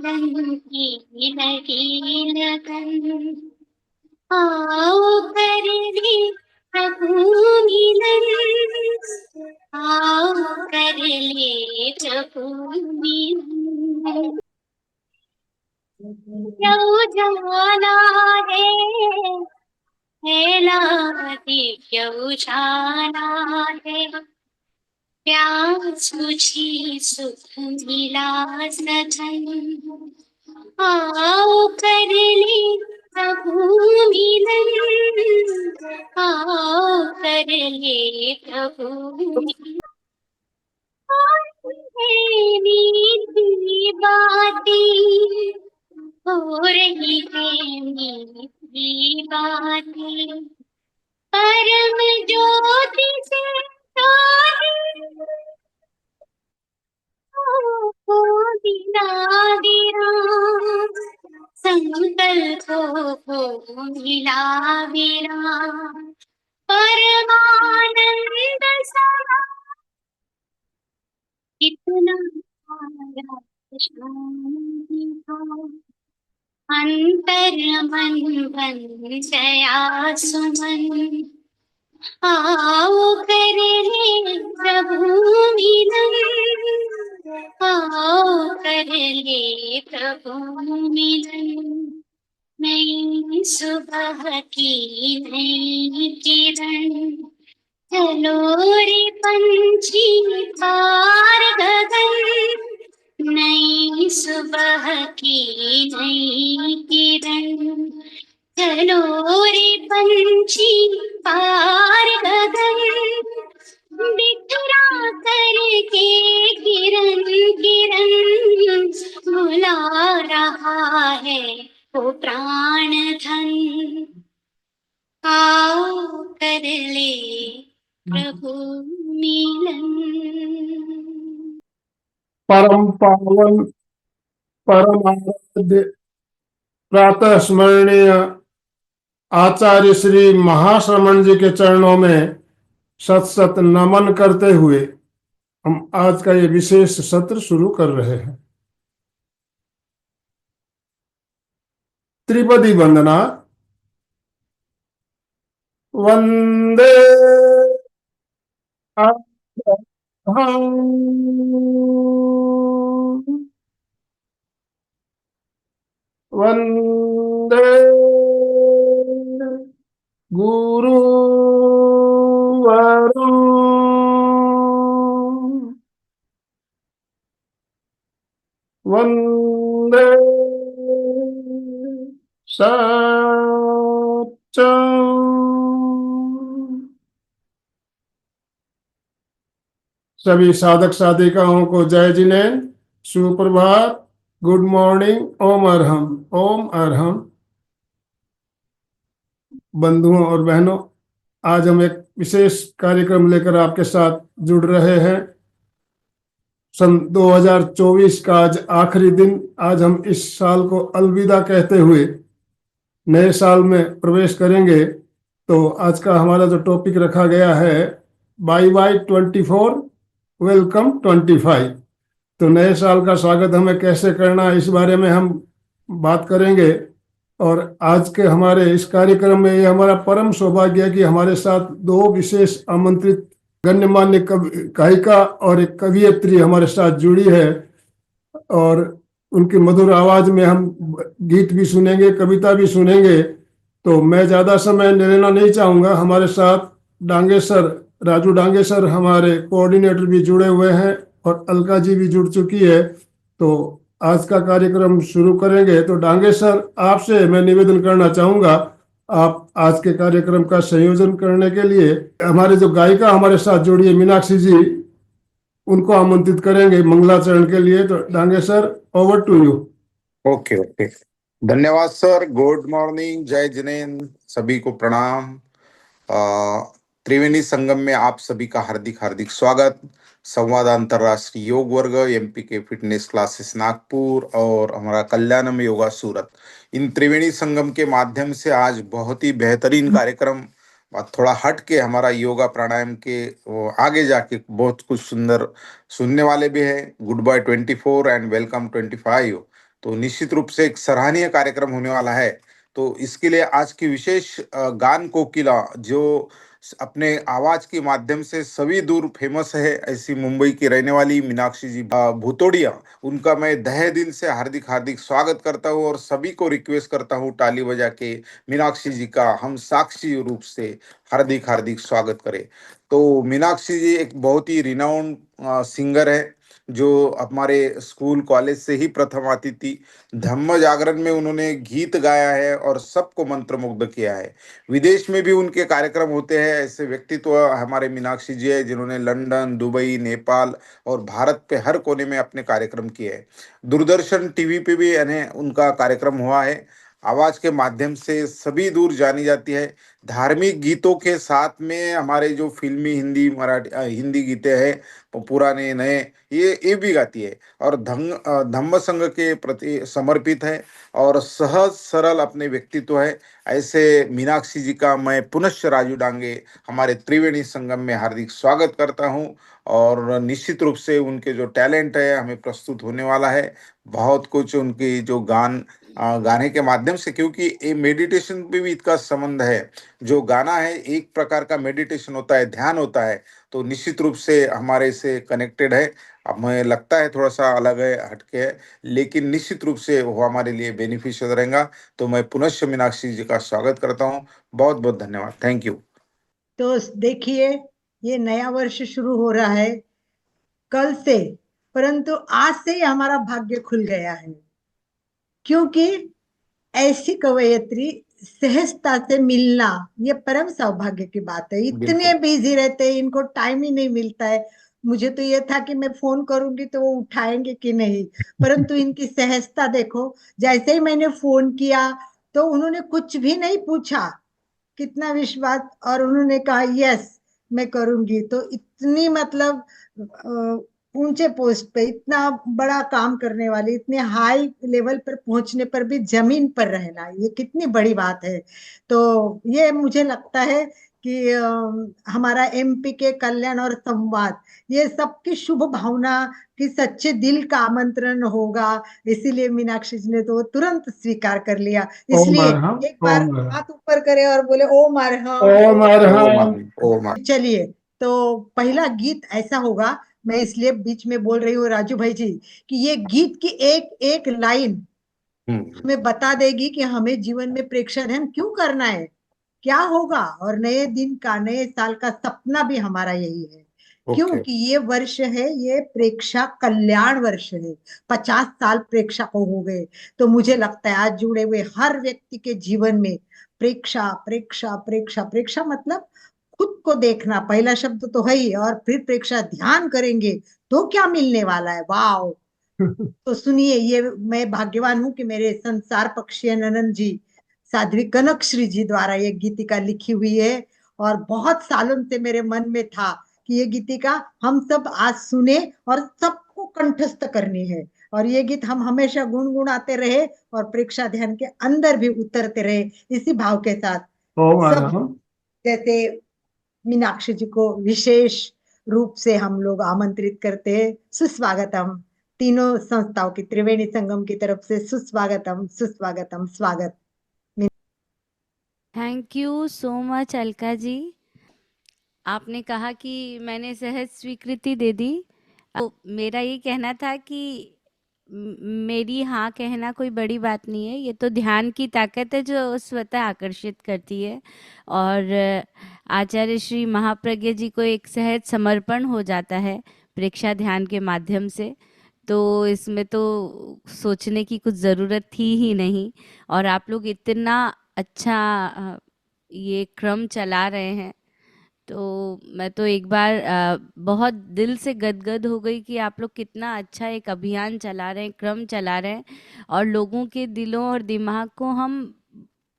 मिलन की लगी लगन, आओ कर ले प्रभु मिलन, आओ कर ले प्रभु मिलन। प्रभु जाना है लाती क्यों जाना है, प्यास बुझी सुख मिला सजन, आओ कर ले प्रभु मिलन, आओ कर ले प्रभु मिलन। मीठी बातें हो रही है, मीठी बातें परम ज्योति से को दिला गिरा, संकल्पों को मिला गिरा, परमानंद समा इतना सारा शांति को, अंतर मन बन गया सुमन, आओ कर ले प्रभु मिलन, आओ कर ले प्रभु मिलन। नई सुबह की नई किरण, चलो रे पंछी पार गगन, नई सुबह की नई किरण, चलो रे पंछी पार गगन, बिखरा करके किरण किरण बुला रहा है वो प्राण धन, आओ कर ले प्रभु मिलन। परम पावन परम आराध्य प्रातः स्मरणीय आचार्य श्री महाश्रमण जी के चरणों में सत सत नमन करते हुए हम आज का ये विशेष सत्र शुरू कर रहे हैं। त्रिपदी वंदना। वंदे वंदे गुरुवरं, वंदे सत्यं। सभी साधक साधिकाओं को जय जिनेन्द्र, सुप्रभात, गुड मॉर्निंग, ओम अरहम, ओम अरहम। बंधुओं और बहनों, आज हम एक विशेष कार्यक्रम लेकर आपके साथ जुड़ रहे हैं। सन 2024 का आज आखिरी दिन। आज हम इस साल को अलविदा कहते हुए नए साल में प्रवेश करेंगे। तो आज का हमारा जो टॉपिक रखा गया है, बाय बाय 24 वेलकम 25। तो नए साल का स्वागत हमें कैसे करना है, इस बारे में हम बात करेंगे। और आज के हमारे इस कार्यक्रम में ये हमारा परम सौभाग्य है कि हमारे साथ दो विशेष आमंत्रित गण्यमान्य गायिका और एक कवियत्री हमारे साथ जुड़ी है, और उनकी मधुर आवाज में हम गीत भी सुनेंगे, कविता भी सुनेंगे। तो मैं ज्यादा समय लेना नहीं चाहूंगा। हमारे साथ डांगे सर, राजू डांगे सर हमारे कोऑर्डिनेटर भी जुड़े हुए हैं, और अलका जी भी जुड़ चुकी है। तो आज का कार्यक्रम शुरू करेंगे। तो डांगे सर, आपसे मैं निवेदन करना चाहूंगा, आप आज के कार्यक्रम का संयोजन करने के लिए हमारे जो गायिका हमारे साथ जुड़ी है मीनाक्षी जी, उनको आमंत्रित करेंगे मंगलाचरण के लिए। तो Dange sir, over to you. Okay okay, धन्यवाद सर। गुड मॉर्निंग, जय जिनेन्द्र, सभी को प्रणाम। त्रिवेणी संगम में आप सभी का हार्दिक हार्दिक स्वागत। संवाद अंतरराष्ट्रीय योग वर्ग, एमपी के फिटनेस क्लासेस नागपुर और हमारा कल्याणम योगा सूरत, इन त्रिवेणी संगम के माध्यम से आज बहुत ही बेहतरीन कार्यक्रम, थोड़ा हट के हमारा योगा प्राणायाम के आगे जाके बहुत कुछ सुंदर सुनने वाले भी है। Good bye 24 and welcome 25। तो निश्चित रूप से एक सराहनीय कार्यक्रम होने वाला है। तो इसके लिए आज की विशेष गान कोकिला जो अपने आवाज के माध्यम से सभी दूर फेमस है, ऐसी मुंबई की रहने वाली मीनाक्षी जी भूतोड़िया, उनका मैं तहे दिल से हार्दिक हार्दिक स्वागत करता हूँ और सभी को रिक्वेस्ट करता हूँ ताली बजा के मीनाक्षी जी का हम साक्षी रूप से हार्दिक हार्दिक स्वागत करें। तो मीनाक्षी जी एक बहुत ही रिनाउंड सिंगर है, जो हमारे स्कूल कॉलेज से ही प्रथम आती थी। धम्म जागरण में उन्होंने गीत गाया है और सबको मंत्रमुग्ध किया है। विदेश में भी उनके कार्यक्रम होते हैं। ऐसे व्यक्तित्व हमारे मीनाक्षी जी है जिन्होंने लंदन, दुबई, नेपाल और भारत पे हर कोने में अपने कार्यक्रम किए हैं। दूरदर्शन टीवी पे भी यानी उनका कार्यक्रम हुआ है। आवाज के माध्यम से सभी दूर जानी जाती है। धार्मिक गीतों के साथ में हमारे जो फिल्मी हिंदी मराठी हिंदी गीते हैं, पुराने नए, ये भी गाती है और धम्म संघ के प्रति समर्पित है और सहज सरल अपने व्यक्तित्व है। ऐसे मीनाक्षी जी का मैं पुनश्च राजू डांगे हमारे त्रिवेणी संगम में हार्दिक स्वागत करता हूं और निश्चित रूप से उनके जो टैलेंट है हमें प्रस्तुत होने वाला है। बहुत कुछ उनकी जो गाने के माध्यम से, क्योंकि ये मेडिटेशन पे भी इसका संबंध है। जो गाना है एक प्रकार का मेडिटेशन होता है, ध्यान होता है। तो निश्चित रूप से हमारे से कनेक्टेड है। अब हमें लगता है थोड़ा सा अलग है, हटके है, लेकिन निश्चित रूप से वो हमारे लिए बेनिफिशियल रहेगा। तो मैं पुनश्च मीनाक्षी जी का स्वागत करता हूँ। बहुत बहुत धन्यवाद। Thank you. तो देखिए, ये नया वर्ष शुरू हो रहा है कल से, परंतु आज से ही हमारा भाग्य खुल गया है, क्योंकि ऐसी कवयित्री सहजता से मिलना ये परम सौभाग्य की बात है। इतने बिल्कुल। बिजी रहते हैं, इनको टाइम ही नहीं मिलता है। मुझे तो ये था कि मैं फोन करूंगी तो वो उठाएंगे कि नहीं, परंतु इनकी सहजता देखो। जैसे ही मैंने फोन किया तो उन्होंने कुछ भी नहीं पूछा, कितना विश्वास, और उन्होंने कहा यस मैं करूंगी। तो इतनी मतलब ऊंचे पोस्ट पे इतना बड़ा काम करने वाली, इतने हाई लेवल पर पहुंचने पर भी जमीन पर रहना, ये कितनी बड़ी बात है। तो ये मुझे लगता है कि हमारा एमपी के कल्याण और संवाद, ये सबकी शुभ भावना की सच्चे दिल का आमंत्रण होगा। इसीलिए मीनाक्षी जी ने तो तुरंत स्वीकार कर लिया। ओम इसलिए अरहम, एक बार ओम अरहम, हाथ ऊपर करे और बोले ओम अरहम ओम ओम ओ अरहम। मान, ओ मान। चलिए, तो पहला गीत ऐसा होगा, मैं इसलिए बीच में बोल रही हूँ राजू भाई जी, कि ये गीत की एक एक लाइन हम्म। हमें बता देगी कि हमें जीवन में प्रेक्षण ध्यान क्यों करना है, क्या होगा, और नए दिन का, नए साल का सपना भी हमारा यही है। ओके। क्योंकि ये वर्ष है, ये प्रेक्षा कल्याण वर्ष है। 50 साल प्रेक्षा को हो गए। तो मुझे लगता है आज जुड़े हुए हर व्यक्ति के जीवन में प्रेक्षा प्रेक्षा प्रेक्षा प्रेक्षा मतलब खुद को देखना पहला शब्द तो है ही, और फिर प्रेक्षा ध्यान करेंगे तो क्या मिलने वाला है। वाह! तो सुनिए, ये मैं भाग्यवान हूं कि मेरे संसार पक्षी ननन जी, साध्वी कनकश्री जी द्वारा ये गीतिका लिखी हुई है। और बहुत सालों से मेरे मन में था कि ये गीतिका हम सब आज सुने और सबको कंठस्थ करनी है, और ये गीत हम हमेशा गुनगुनाते रहे और प्रेक्षा ध्यान के अंदर भी उतरते रहे, इसी भाव के साथ। ओम सब अरहम। जैसे मीनाक्षी जी को विशेष रूप से हम लोग आमंत्रित करते हैं। सुस्वागतम। तीनों संस्थाओं की, त्रिवेणी संगम की तरफ से सुस्वागतम सुस्वागतम स्वागत। Thank you so much Alka ji. आपने कहा कि मैंने सहज स्वीकृति दे दी। तो मेरा ये कहना था कि मेरी हाँ कहना कोई बड़ी बात नहीं है। ये तो ध्यान की ताकत है जो स्वतः आकर्षित करती है। और आचार्य श्री महाप्रज्ञ जी को एक सहज समर्पण हो जाता है प्रेक्षा ध्यान के माध्यम से। तो इसमें तो सोचने की कुछ ज़रूरत थी ही नहीं। और आप लोग इतना अच्छा ये क्रम चला रहे हैं, तो मैं तो एक बार बहुत दिल से गदगद हो गई कि आप लोग कितना अच्छा एक अभियान चला रहे हैं, क्रम चला रहे हैं, और लोगों के दिलों और दिमाग को हम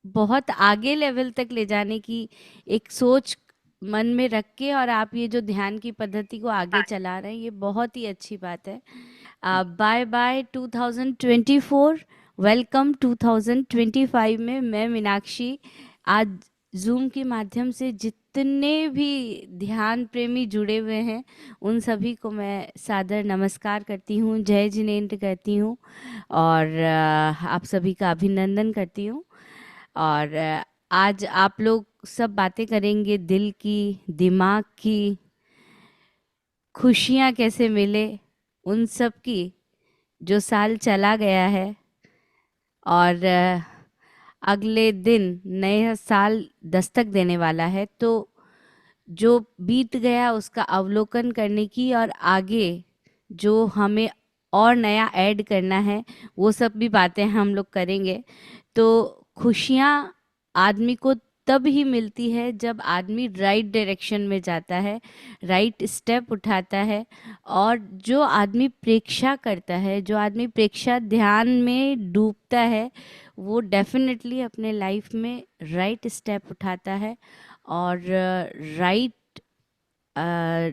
बहुत आगे लेवल तक ले जाने की एक सोच मन में रख के, और आप ये जो ध्यान की पद्धति को आगे चला रहे हैं, ये बहुत ही अच्छी बात है। बाय बाय 2024, वेलकम 2025 में मैं मीनाक्षी आज ज़ूम के माध्यम से जितने भी ध्यान प्रेमी जुड़े हुए हैं उन सभी को मैं सादर नमस्कार करती हूँ, जय जिनेंद्र करती हूँ और आप सभी का अभिनंदन करती हूँ। और आज आप लोग सब बातें करेंगे दिल की, दिमाग की, खुशियाँ कैसे मिले उन सब की, जो साल चला गया है और अगले दिन नया साल दस्तक देने वाला है, तो जो बीत गया उसका अवलोकन करने की और आगे जो हमें और नया ऐड करना है वो सब भी बातें हम लोग करेंगे। तो खुशियाँ आदमी को तब ही मिलती है जब आदमी राइट डायरेक्शन में जाता है, राइट स्टेप उठाता है। और जो आदमी प्रेक्षा करता है, जो आदमी प्रेक्षा ध्यान में डूबता है, वो डेफिनेटली अपने लाइफ में राइट स्टेप उठाता है और राइट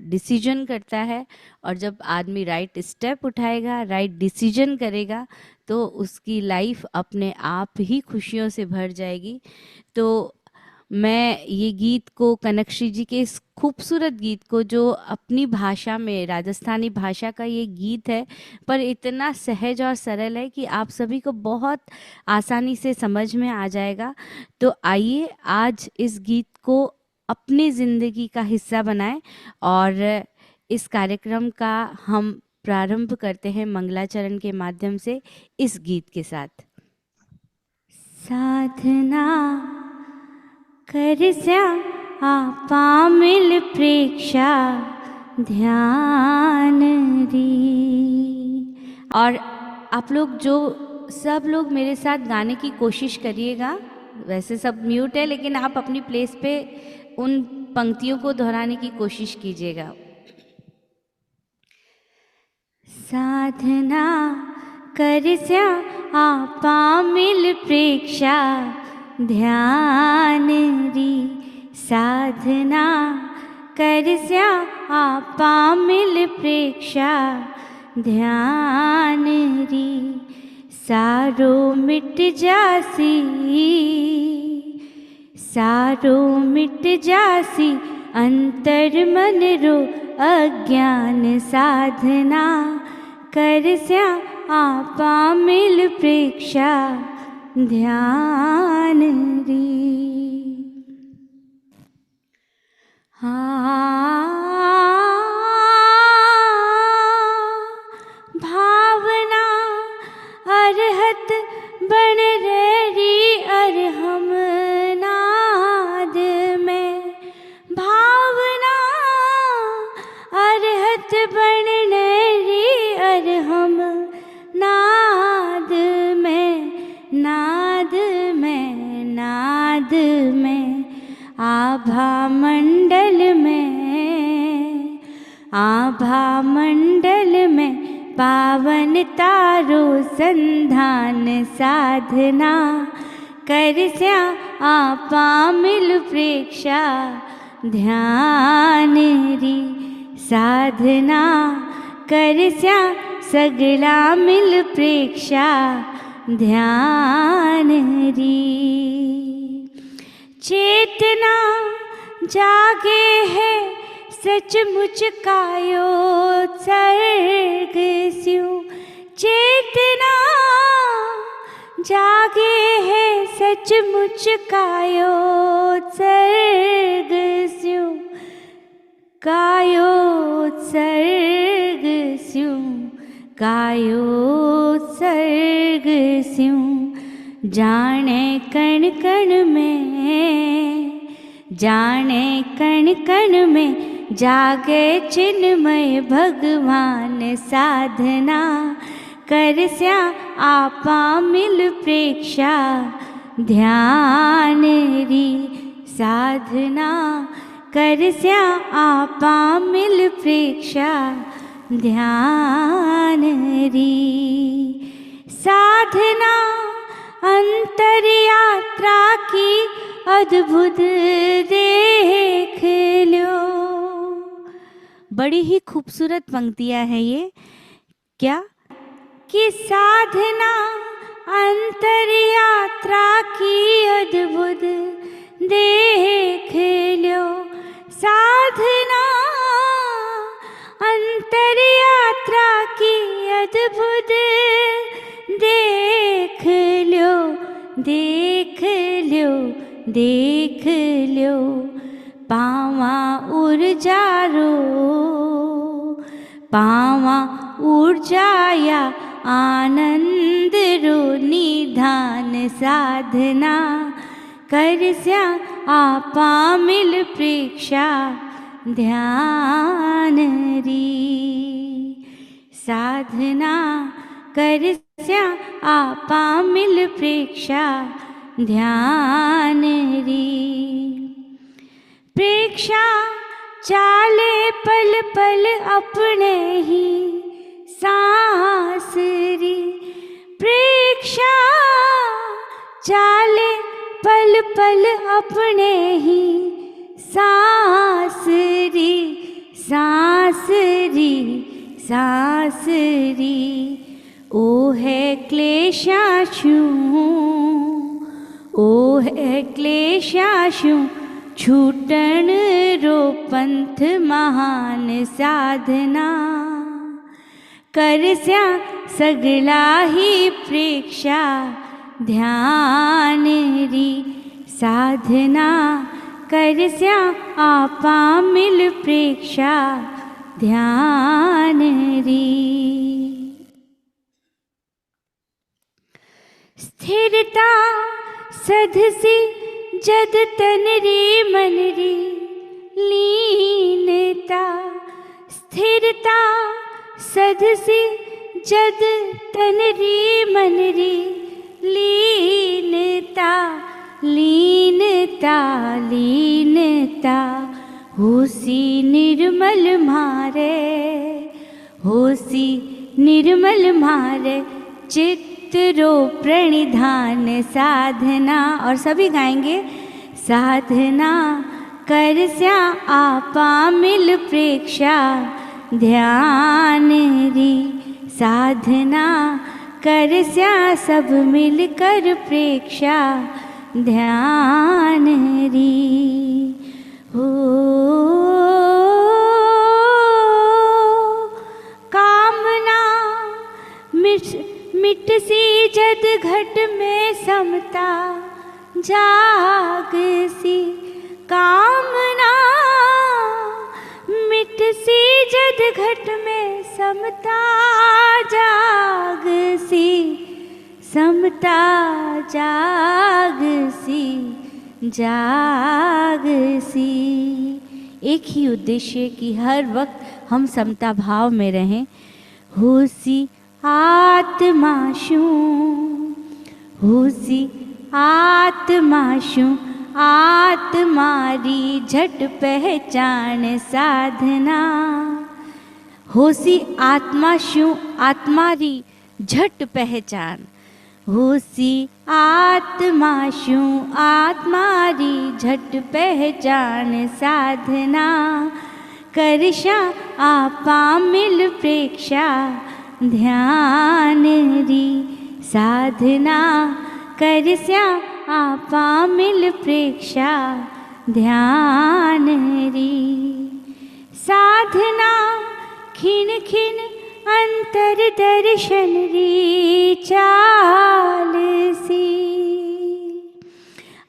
डिसीजन करता है। और जब आदमी राइट स्टेप उठाएगा, राइट डिसीजन करेगा, तो उसकी लाइफ अपने आप ही खुशियों से भर जाएगी। तो मैं ये गीत को, कनकश्री जी के इस खूबसूरत गीत को, जो अपनी भाषा में, राजस्थानी भाषा का ये गीत है पर इतना सहज और सरल है कि आप सभी को बहुत आसानी से समझ में आ जाएगा। तो आइए आज इस गीत को अपनी ज़िंदगी का हिस्सा बनाएं और इस कार्यक्रम का हम प्रारंभ करते हैं मंगलाचरण के माध्यम से इस गीत के साथ। साधना करस्या आपा मिल प्रेक्षा ध्यान री। और आप लोग जो सब लोग मेरे साथ गाने की कोशिश करिएगा। वैसे सब म्यूट है लेकिन आप अपनी प्लेस पे उन पंक्तियों को दोहराने की कोशिश कीजिएगा। साधना करस्या आपा मिल प्रेक्षा ध्यान री। साधना करस्या आपा मिल प्रेक्षा ध्यान री। सारो मिट जासी, सारो मिट जासी अंतर मन रो अज्ञान। साधना करस्या आपा मिल प्रेक्षा ध्यान री। भावना अरहत बन रेरी अरहम नाद में। भावना अरहत बन रेरी अरहम नाद में। नाद में, नाद में, आभा मंडल में, आभा मंडल में पावन तारो संधान। साधना करस्या आपा मिल प्रेक्षा ध्यान री। साधना करस्या सगला मिल प्रेक्षा ध्यान री। चेतना जागे है सचमुच कायो सर्ग स्यूं। चेतना जागे है सचमुच कायो सर्ग स्यूं। कायो सर्ग स्यूं, कायो सर्ग स्यूं। जाने कण कण में, जाने कण कण में जागे चिन्मय भगवान। साधना करस्या आपा मिल प्रेक्षा ध्यान री। साधना करस्या आपा मिल प्रेक्षा ध्यान री। साधना अंतर यात्रा की अद्भुत देख लो। बड़ी ही खूबसूरत पंक्तियां हैं ये। क्या कि साधना अंतर यात्रा की अद्भुत देख देख लो पावा उर्जारो पावा ऊर्जाया आनंद रो निधान साधना करस्या आपा मिल प्रेक्षा ध्यान री साधना करस्या आपा मिल प्रेक्षा ध्यान री प्रेक्षा चाले पल पल अपने ही सांस री प्रेक्षा चाले पल पल अपने ही सांस री सांस री सांस री ओ है क्लेशाशु ओ है क्लेशाशु छूटण रो पंथ महान साधना करस्या सगला ही प्रेक्षा ध्यान री साधना करस्या आपा मिल प्रेक्षा ध्यान री स्थिरता सधसी जद तन री मन री लीनता स्थिरता सधसी जद तन री मन री लीनता लीनता लीनता होसी निर्मल मारे होसी निर्मल मारे चित्रो प्रणिधान साधना और सभी गाएंगे साधना करस्या आपा मिल प्रेक्षा ध्यान री साधना करस्या सब मिलकर प्रेक्षा ध्यान री हो कामना मिट सी जद घट में समता जाग सी कामना मिट सी जद घट में समता जाग सी समता जाग सी एक ही उद्देश्य कि हर वक्त हम समता भाव में रहें होसी आत्माशु होसी आत्माशु आत्मारी झट पहचान साधना होसी आत्माशु आत्मारी झट पहचान होसी आत्माशु आत्मारी झट पहचान साधना करशा आपा मिल प्रेक्षा ध्यान री साधना करस्या आपा मिल प्रेक्षा ध्यान री साधना खिन खिन अंतर दर्शन री चाल सी।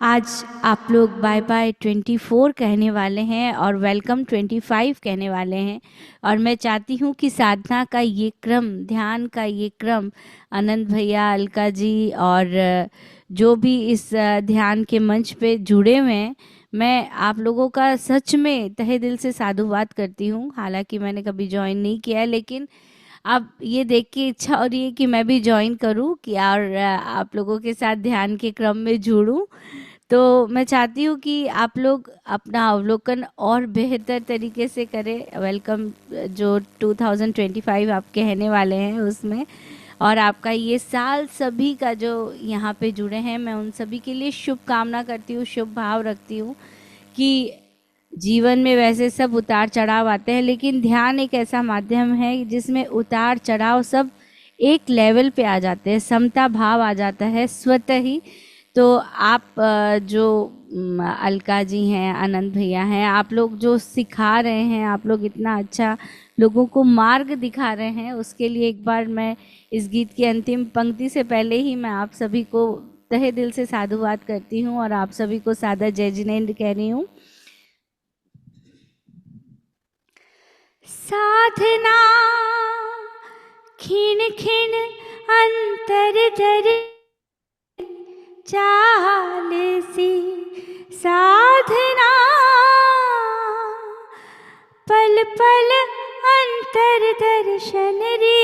आज आप लोग बाय बाय 24 कहने वाले हैं और वेलकम 25 कहने वाले हैं और मैं चाहती हूँ कि साधना का ये क्रम, ध्यान का ये क्रम आनंद भैया, अलका जी और जो भी इस ध्यान के मंच पे जुड़े हुए हैं, मैं आप लोगों का सच में तहे दिल से साधुवाद करती हूँ। हालांकि मैंने कभी ज्वाइन नहीं किया है, लेकिन अब ये देख के इच्छा हो रही है कि मैं भी ज्वाइन करूँ कि और आप लोगों के साथ ध्यान के क्रम में जुड़ूँ। तो मैं चाहती हूँ कि आप लोग अपना अवलोकन और बेहतर तरीके से करें। वेलकम जो 2025 आप कहने वाले हैं उसमें, और आपका ये साल सभी का जो यहाँ पे जुड़े हैं, मैं उन सभी के लिए शुभ कामना करती हूँ, शुभ भाव रखती हूँ कि जीवन में वैसे सब उतार चढ़ाव आते हैं, लेकिन ध्यान एक ऐसा माध्यम है जिसमें उतार चढ़ाव सब एक लेवल पे आ जाते हैं, समता भाव आ जाता है स्वतः ही। तो आप जो अलका जी हैं, आनंद भैया हैं, आप लोग जो सिखा रहे हैं, आप लोग इतना अच्छा लोगों को मार्ग दिखा रहे हैं, उसके लिए एक बार मैं इस गीत की अंतिम पंक्ति से पहले ही मैं आप सभी को तहे दिल से साधुवाद करती हूँ और आप सभी को सादर जय जिनेंद्र कह रही हूँ। साधना खिन खिन अंतर दर चाल सी, साधना पल पल अंतर दर्शन रे,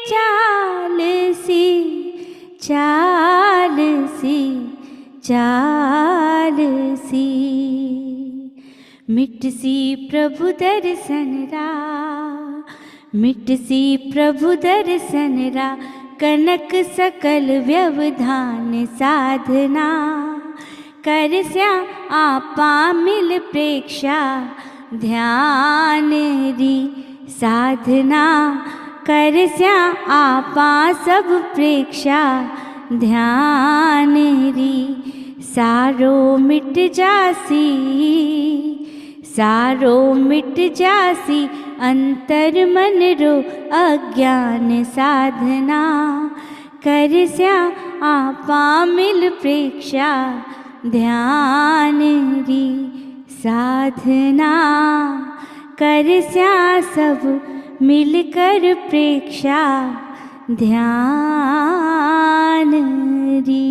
चाल सी चाल सी चाल सी, मिट सी प्रभु दर्शन रा, मिट सी प्रभु दर्शन रा, कनक सकल व्यवधान साधना, कर स्या आपा मिल प्रेक्षा, ध्यान री साधना, कर स्या आपा सब प्रेक्षा, ध्यान री, सारो मिट जासी, सारो मिट जासी, अंतर मन रो अज्ञान साधना, कर स्या आपा मिल प्रेक्षा, ध्यान री साधना, कर स्या सब मिलकर प्रेक्षा, ध्यान री।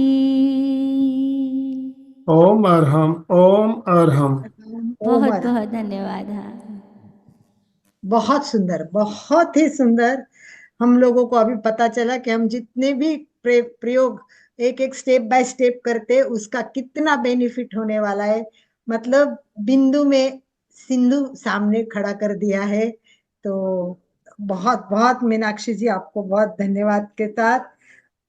ओम अरहम, ओम अरहम। बहुत ओम बहुत धन्यवाद। हाँ, बहुत सुंदर, बहुत ही सुंदर। हम लोगों को अभी पता चला कि हम जितने भी प्रयोग एक एक स्टेप बाय स्टेप करते उसका कितना बेनिफिट होने वाला है। मतलब बिंदु में सिंधु सामने खड़ा कर दिया है। तो बहुत बहुत मीनाक्षी जी, आपको बहुत धन्यवाद के साथ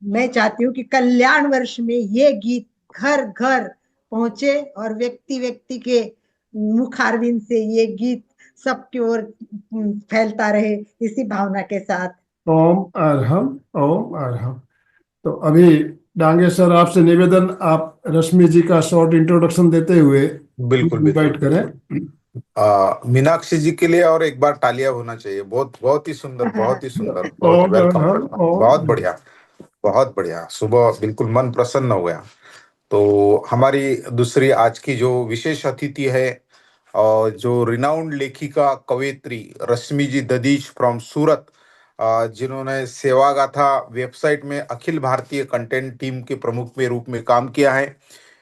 मैं चाहती हूँ कि कल्याण वर्ष में ये गीत घर घर पहुंचे और व्यक्ति व्यक्ति के मुखारविंद से ये गीत सबकी ओर फैलता रहे, इसी भावना के साथ। ओम अरहम, ओम अरहम। तो अभी डांगे सर, आपसे निवेदन, आप रश्मि जी का शॉर्ट इंट्रोडक्शन देते हुए बिल्कुल इनवाइट बिल्कुल। करें। मीनाक्षी जी के लिए और एक बार तालियां होना चाहिए। बहुत बहुत ही सुंदर, बहुत ही सुंदर, बहुत ही ओम वेलकम अरहम, करता हूं। बहुत ओम। बढ़िया, बहुत बढ़िया। सुबह बिल्कुल मन प्रसन्न हो गया। तो हमारी दूसरी आज की जो विशेष अतिथि है और जो रिनाउंड लेखिका कवयित्री रश्मि जी ददीज फ्रॉम सूरत, जिन्होंने सेवा गाथा वेबसाइट में अखिल भारतीय कंटेंट टीम के प्रमुख के रूप में काम किया है।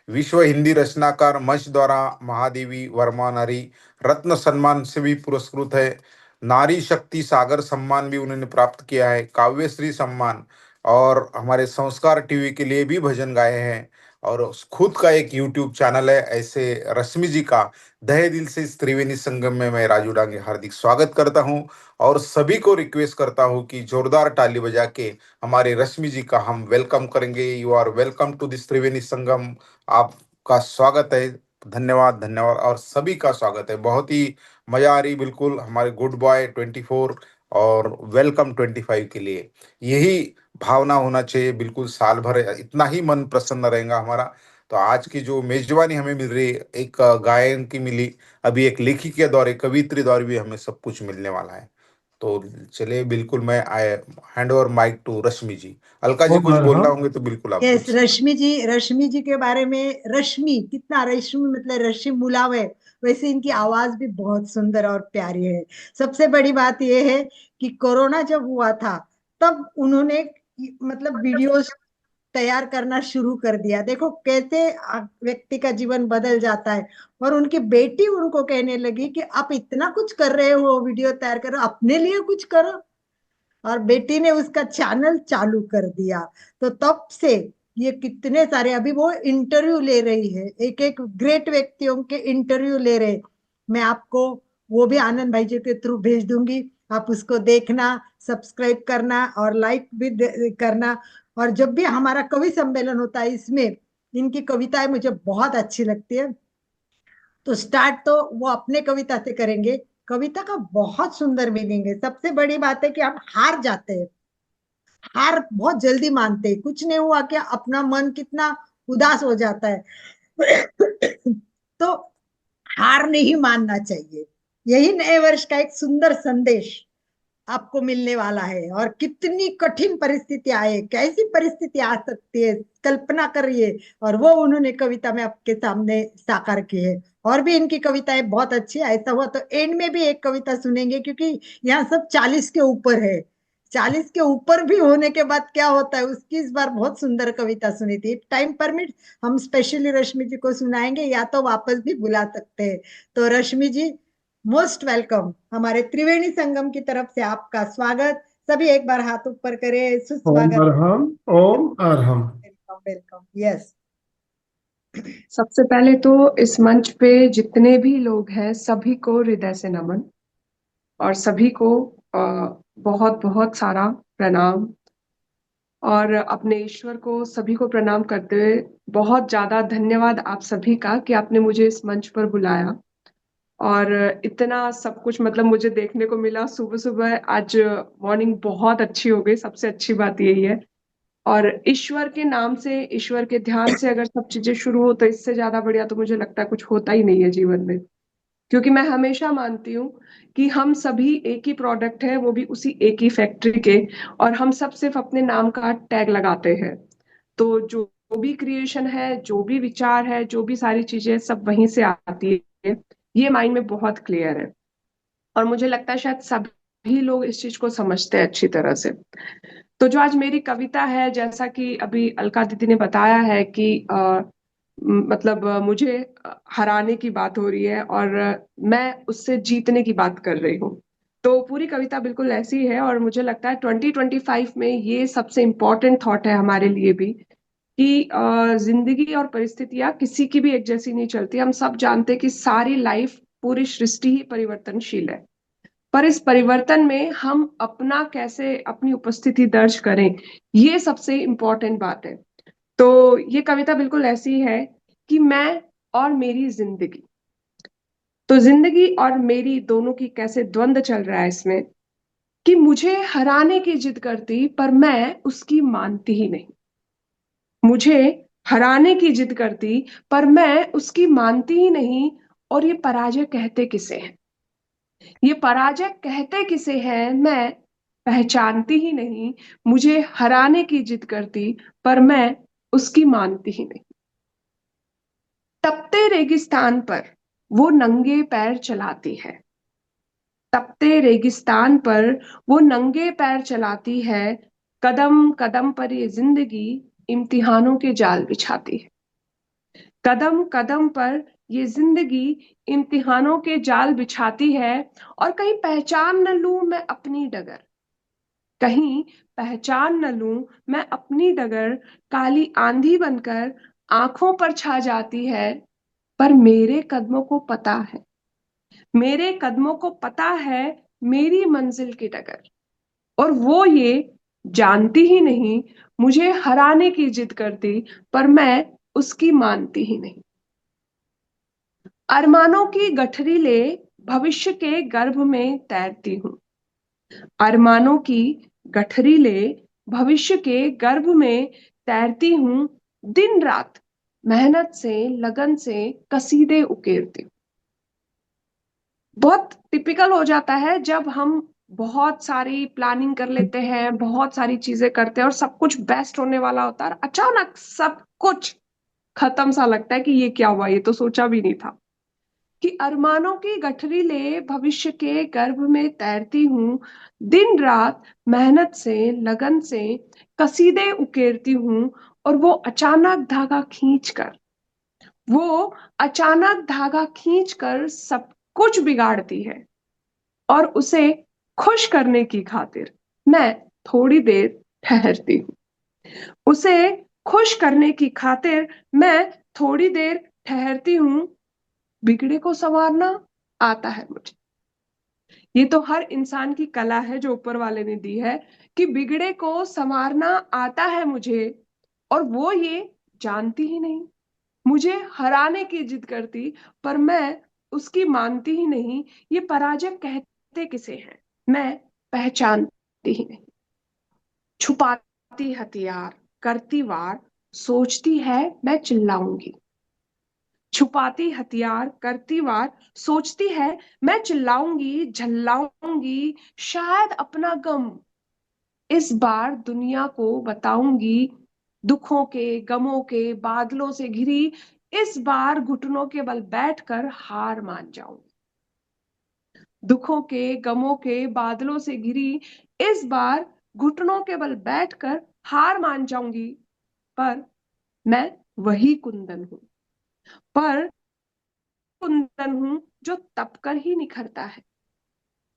विश्व हिंदी रचनाकार मंच द्वारा महादेवी वर्मा नारी रत्न सम्मान से भी पुरस्कृत है। नारी शक्ति सागर सम्मान भी उन्होंने प्राप्त किया है, काव्यश्री सम्मान, और हमारे संस्कार टीवी के लिए भी भजन गाए हैं। और खुद का एक यूट्यूब चैनल है। ऐसे रश्मि जी का दहे दिल से इस त्रिवेणी संगम में मैं राजू डांगे हार्दिक स्वागत करता हूं और सभी को रिक्वेस्ट करता हूं कि जोरदार ताली बजा के हमारे रश्मि जी का हम वेलकम करेंगे। You are welcome to this Triveni Sangam. आपका स्वागत है। धन्यवाद, धन्यवाद, और सभी का स्वागत है। बहुत ही मजा आ रही, बिल्कुल हमारे गुड बॉय 24 और वेलकम 25 के लिए यही भावना होना चाहिए। बिल्कुल साल भर इतना ही मन प्रसन्न रहेगा हमारा। तो आज की जो मेजबानी हमें मिल रही है, एक गायन की मिली, अभी एक लेखिका के दौरे, कवित्री दौरे भी हमें सब कुछ मिलने वाला है। तो चलिए, बिल्कुल मैं आई हैंड ओवर माइक टू रश्मि जी। अलका जी ओम कुछ बोलना अरहम। होंगे तो बिल्कुल आप यस, पूछ। रश्मि जी के बारे में, रश्मि कितना, रश्मि मतलब रश्मि मुलाव है, वैसे इनकी आवाज भी बहुत सुंदर और प्यारी है। सबसे बड़ी बात यह है कि कोरोना जब हुआ था तब उन्होंने मतलब वीडियोस तैयार करना शुरू कर दिया। देखो कैसे व्यक्ति का जीवन बदल जाता है। और उनकी बेटी उनको कहने लगी कि आप इतना कुछ कर रहे हो, वीडियो तैयार करो, अपने लिए कुछ करो। और बेटी ने उसका चैनल चालू कर दिया। तो तब से ये कितने सारे, अभी वो इंटरव्यू ले रही है, एक एक ग्रेट व्यक्तियों के इंटरव्यू ले रहे। मैं आपको वो भी आनंद भाई जी के थ्रू भेज दूंगी, आप उसको देखना, सब्सक्राइब करना और लाइक भी करना। और जब भी हमारा कवि सम्मेलन होता है, इसमें इनकी कविताएं मुझे बहुत अच्छी लगती है। तो स्टार्ट तो वो अपने कविता से करेंगे। कविता का बहुत सुंदर मीनिंग है। सबसे बड़ी बात है कि हम हार जाते हैं, हार बहुत जल्दी मानते हैं। कुछ नहीं हुआ क्या अपना मन कितना उदास हो जाता है। तो हार नहीं मानना चाहिए। यही नए वर्ष का एक सुंदर संदेश आपको मिलने वाला है, और कितनी कठिन परिस्थिति आए, कैसी परिस्थिति आ सकती है कल्पना करिए, और वो उन्होंने कविता में आपके सामने साकार की है। और भी इनकी कविताएं बहुत अच्छी है। ऐसा हुआ तो एंड में भी एक कविता सुनेंगे, क्योंकि यहाँ सब 40 के ऊपर है। 40 के ऊपर भी होने के बाद क्या होता है, उसकी इस बार बहुत सुंदर कविता सुनी थी। टाइम परमिट हम स्पेशली रश्मि जी को सुनाएंगे, या तो वापस भी बुला सकते हैं। तो रश्मि जी, मोस्ट वेलकम। हमारे त्रिवेणी संगम की तरफ से आपका स्वागत। सभी एक बार हाथ ऊपर करें, ओम सुस्वागत। Arham, Om Arham. Welcome welcome. Yes. सबसे पहले तो इस मंच पे जितने भी लोग हैं सभी को हृदय से नमन, और सभी को बहुत बहुत सारा प्रणाम, और अपने ईश्वर को सभी को प्रणाम करते हुए बहुत ज्यादा धन्यवाद आप सभी का कि आपने मुझे इस मंच पर बुलाया। और इतना सब कुछ मतलब मुझे देखने को मिला सुबह सुबह। आज मॉर्निंग बहुत अच्छी हो गई, सबसे अच्छी बात यही है। और ईश्वर के नाम से, ईश्वर के ध्यान से अगर सब चीजें शुरू हो तो इससे ज्यादा बढ़िया तो मुझे लगता है कुछ होता ही नहीं है जीवन में। क्योंकि मैं हमेशा मानती हूँ कि हम सभी एक ही प्रोडक्ट है, वो भी उसी एक ही फैक्ट्री के, और हम सब सिर्फ अपने नाम का टैग लगाते हैं। तो जो भी क्रिएशन है, जो भी विचार है, जो भी सारी चीजें सब वहीं से आती है, ये माइंड में बहुत क्लियर है। और मुझे लगता है शायद सभी लोग इस चीज को समझते हैं अच्छी तरह से। तो जो आज मेरी कविता है, जैसा कि अभी अलका दीदी ने बताया है कि मतलब मुझे हराने की बात हो रही है, और मैं उससे जीतने की बात कर रही हूँ। तो पूरी कविता बिल्कुल ऐसी है, और मुझे लगता है 2025 में ये सबसे इम्पोर्टेंट थॉट है हमारे लिए भी कि जिंदगी और परिस्थितियां किसी की भी एक जैसी नहीं चलती। हम सब जानते हैं कि सारी लाइफ, पूरी सृष्टि ही परिवर्तनशील है। पर इस परिवर्तन में हम अपना कैसे अपनी उपस्थिति दर्ज करें, ये सबसे इम्पोर्टेंट बात है। तो ये कविता बिल्कुल ऐसी है कि मैं और मेरी जिंदगी, तो जिंदगी और मेरी दोनों की कैसे द्वंद चल रहा है इसमें, कि मुझे हराने की जिद करती पर मैं उसकी मानती ही नहीं। मुझे हराने की जिद करती पर मैं उसकी मानती ही नहीं। और ये पराजय कहते किसे हैं, ये पराजय कहते किसे हैं, मैं पहचानती ही नहीं। मुझे हराने की जिद करती पर मैं उसकी मानती ही नहीं। तपते रेगिस्तान पर वो नंगे पैर चलाती है, तपते रेगिस्तान पर वो नंगे पैर चलाती है। कदम कदम पर ये जिंदगी इम्तिहानों के जाल बिछाती है। कदम कदम पर ये जिंदगी इम्तिहानों के जाल बिछाती है। और कहीं पहचान न लूं मैं अपनी डगर, कहीं पहचान न लूं मैं अपनी डगर, काली आंधी बनकर आंखों पर छा जाती है। पर मेरे कदमों को पता है, मेरे कदमों को पता है मेरी मंजिल की डगर, और वो ये जानती ही नहीं। मुझे हराने की जिद करती पर मैं उसकी मानती ही नहीं। अरमानों की गठरी ले भविष्य के गर्भ में तैरती हूँ, अरमानों की गठरी ले भविष्य के गर्भ में तैरती हूँ। दिन रात मेहनत से, लगन से कसीदे उकेरती हूँ। बहुत टिपिकल हो जाता है जब हम बहुत सारी प्लानिंग कर लेते हैं, बहुत सारी चीजें करते हैं और सब कुछ बेस्ट होने वाला होता है, और अचानक सब कुछ खत्म सा लगता है कि ये क्या हुआ, ये तो सोचा भी नहीं था। कि अरमानों की गठरी ले भविष्य के गर्भ में तैरती हूँ, दिन रात मेहनत से, लगन से कसीदे उकेरती हूँ। और वो अचानक धागा खींचकर सब कुछ बिगाड़ती है। और उसे खुश करने की खातिर मैं थोड़ी देर ठहरती हूँ, उसे खुश करने की खातिर मैं थोड़ी देर ठहरती हूँ। बिगड़े को संवारना आता है मुझे। ये तो हर इंसान की कला है जो ऊपर वाले ने दी है, कि बिगड़े को संवारना आता है मुझे, और वो ये जानती ही नहीं। मुझे हराने की जिद करती पर मैं उसकी मानती ही नहीं। ये पराजय कहते किसे हैं, मैं पहचानती ही नहीं। छुपाती हथियार, करती वार, सोचती है मैं चिल्लाऊंगी, छुपाती हथियार, करती वार, सोचती है मैं चिल्लाऊंगी, झल्लाऊंगी, शायद अपना गम इस बार दुनिया को बताऊंगी। दुखों के, गमों के बादलों से घिरी, इस बार घुटनों के बल बैठकर हार मान जाऊंगी। दुखों के, गमों के बादलों से घिरी, इस बार घुटनों के बल बैठकर हार मान जाऊंगी। पर मैं वही कुंदन हूं, पर कुंदन हूं जो तपकर ही निखरता है।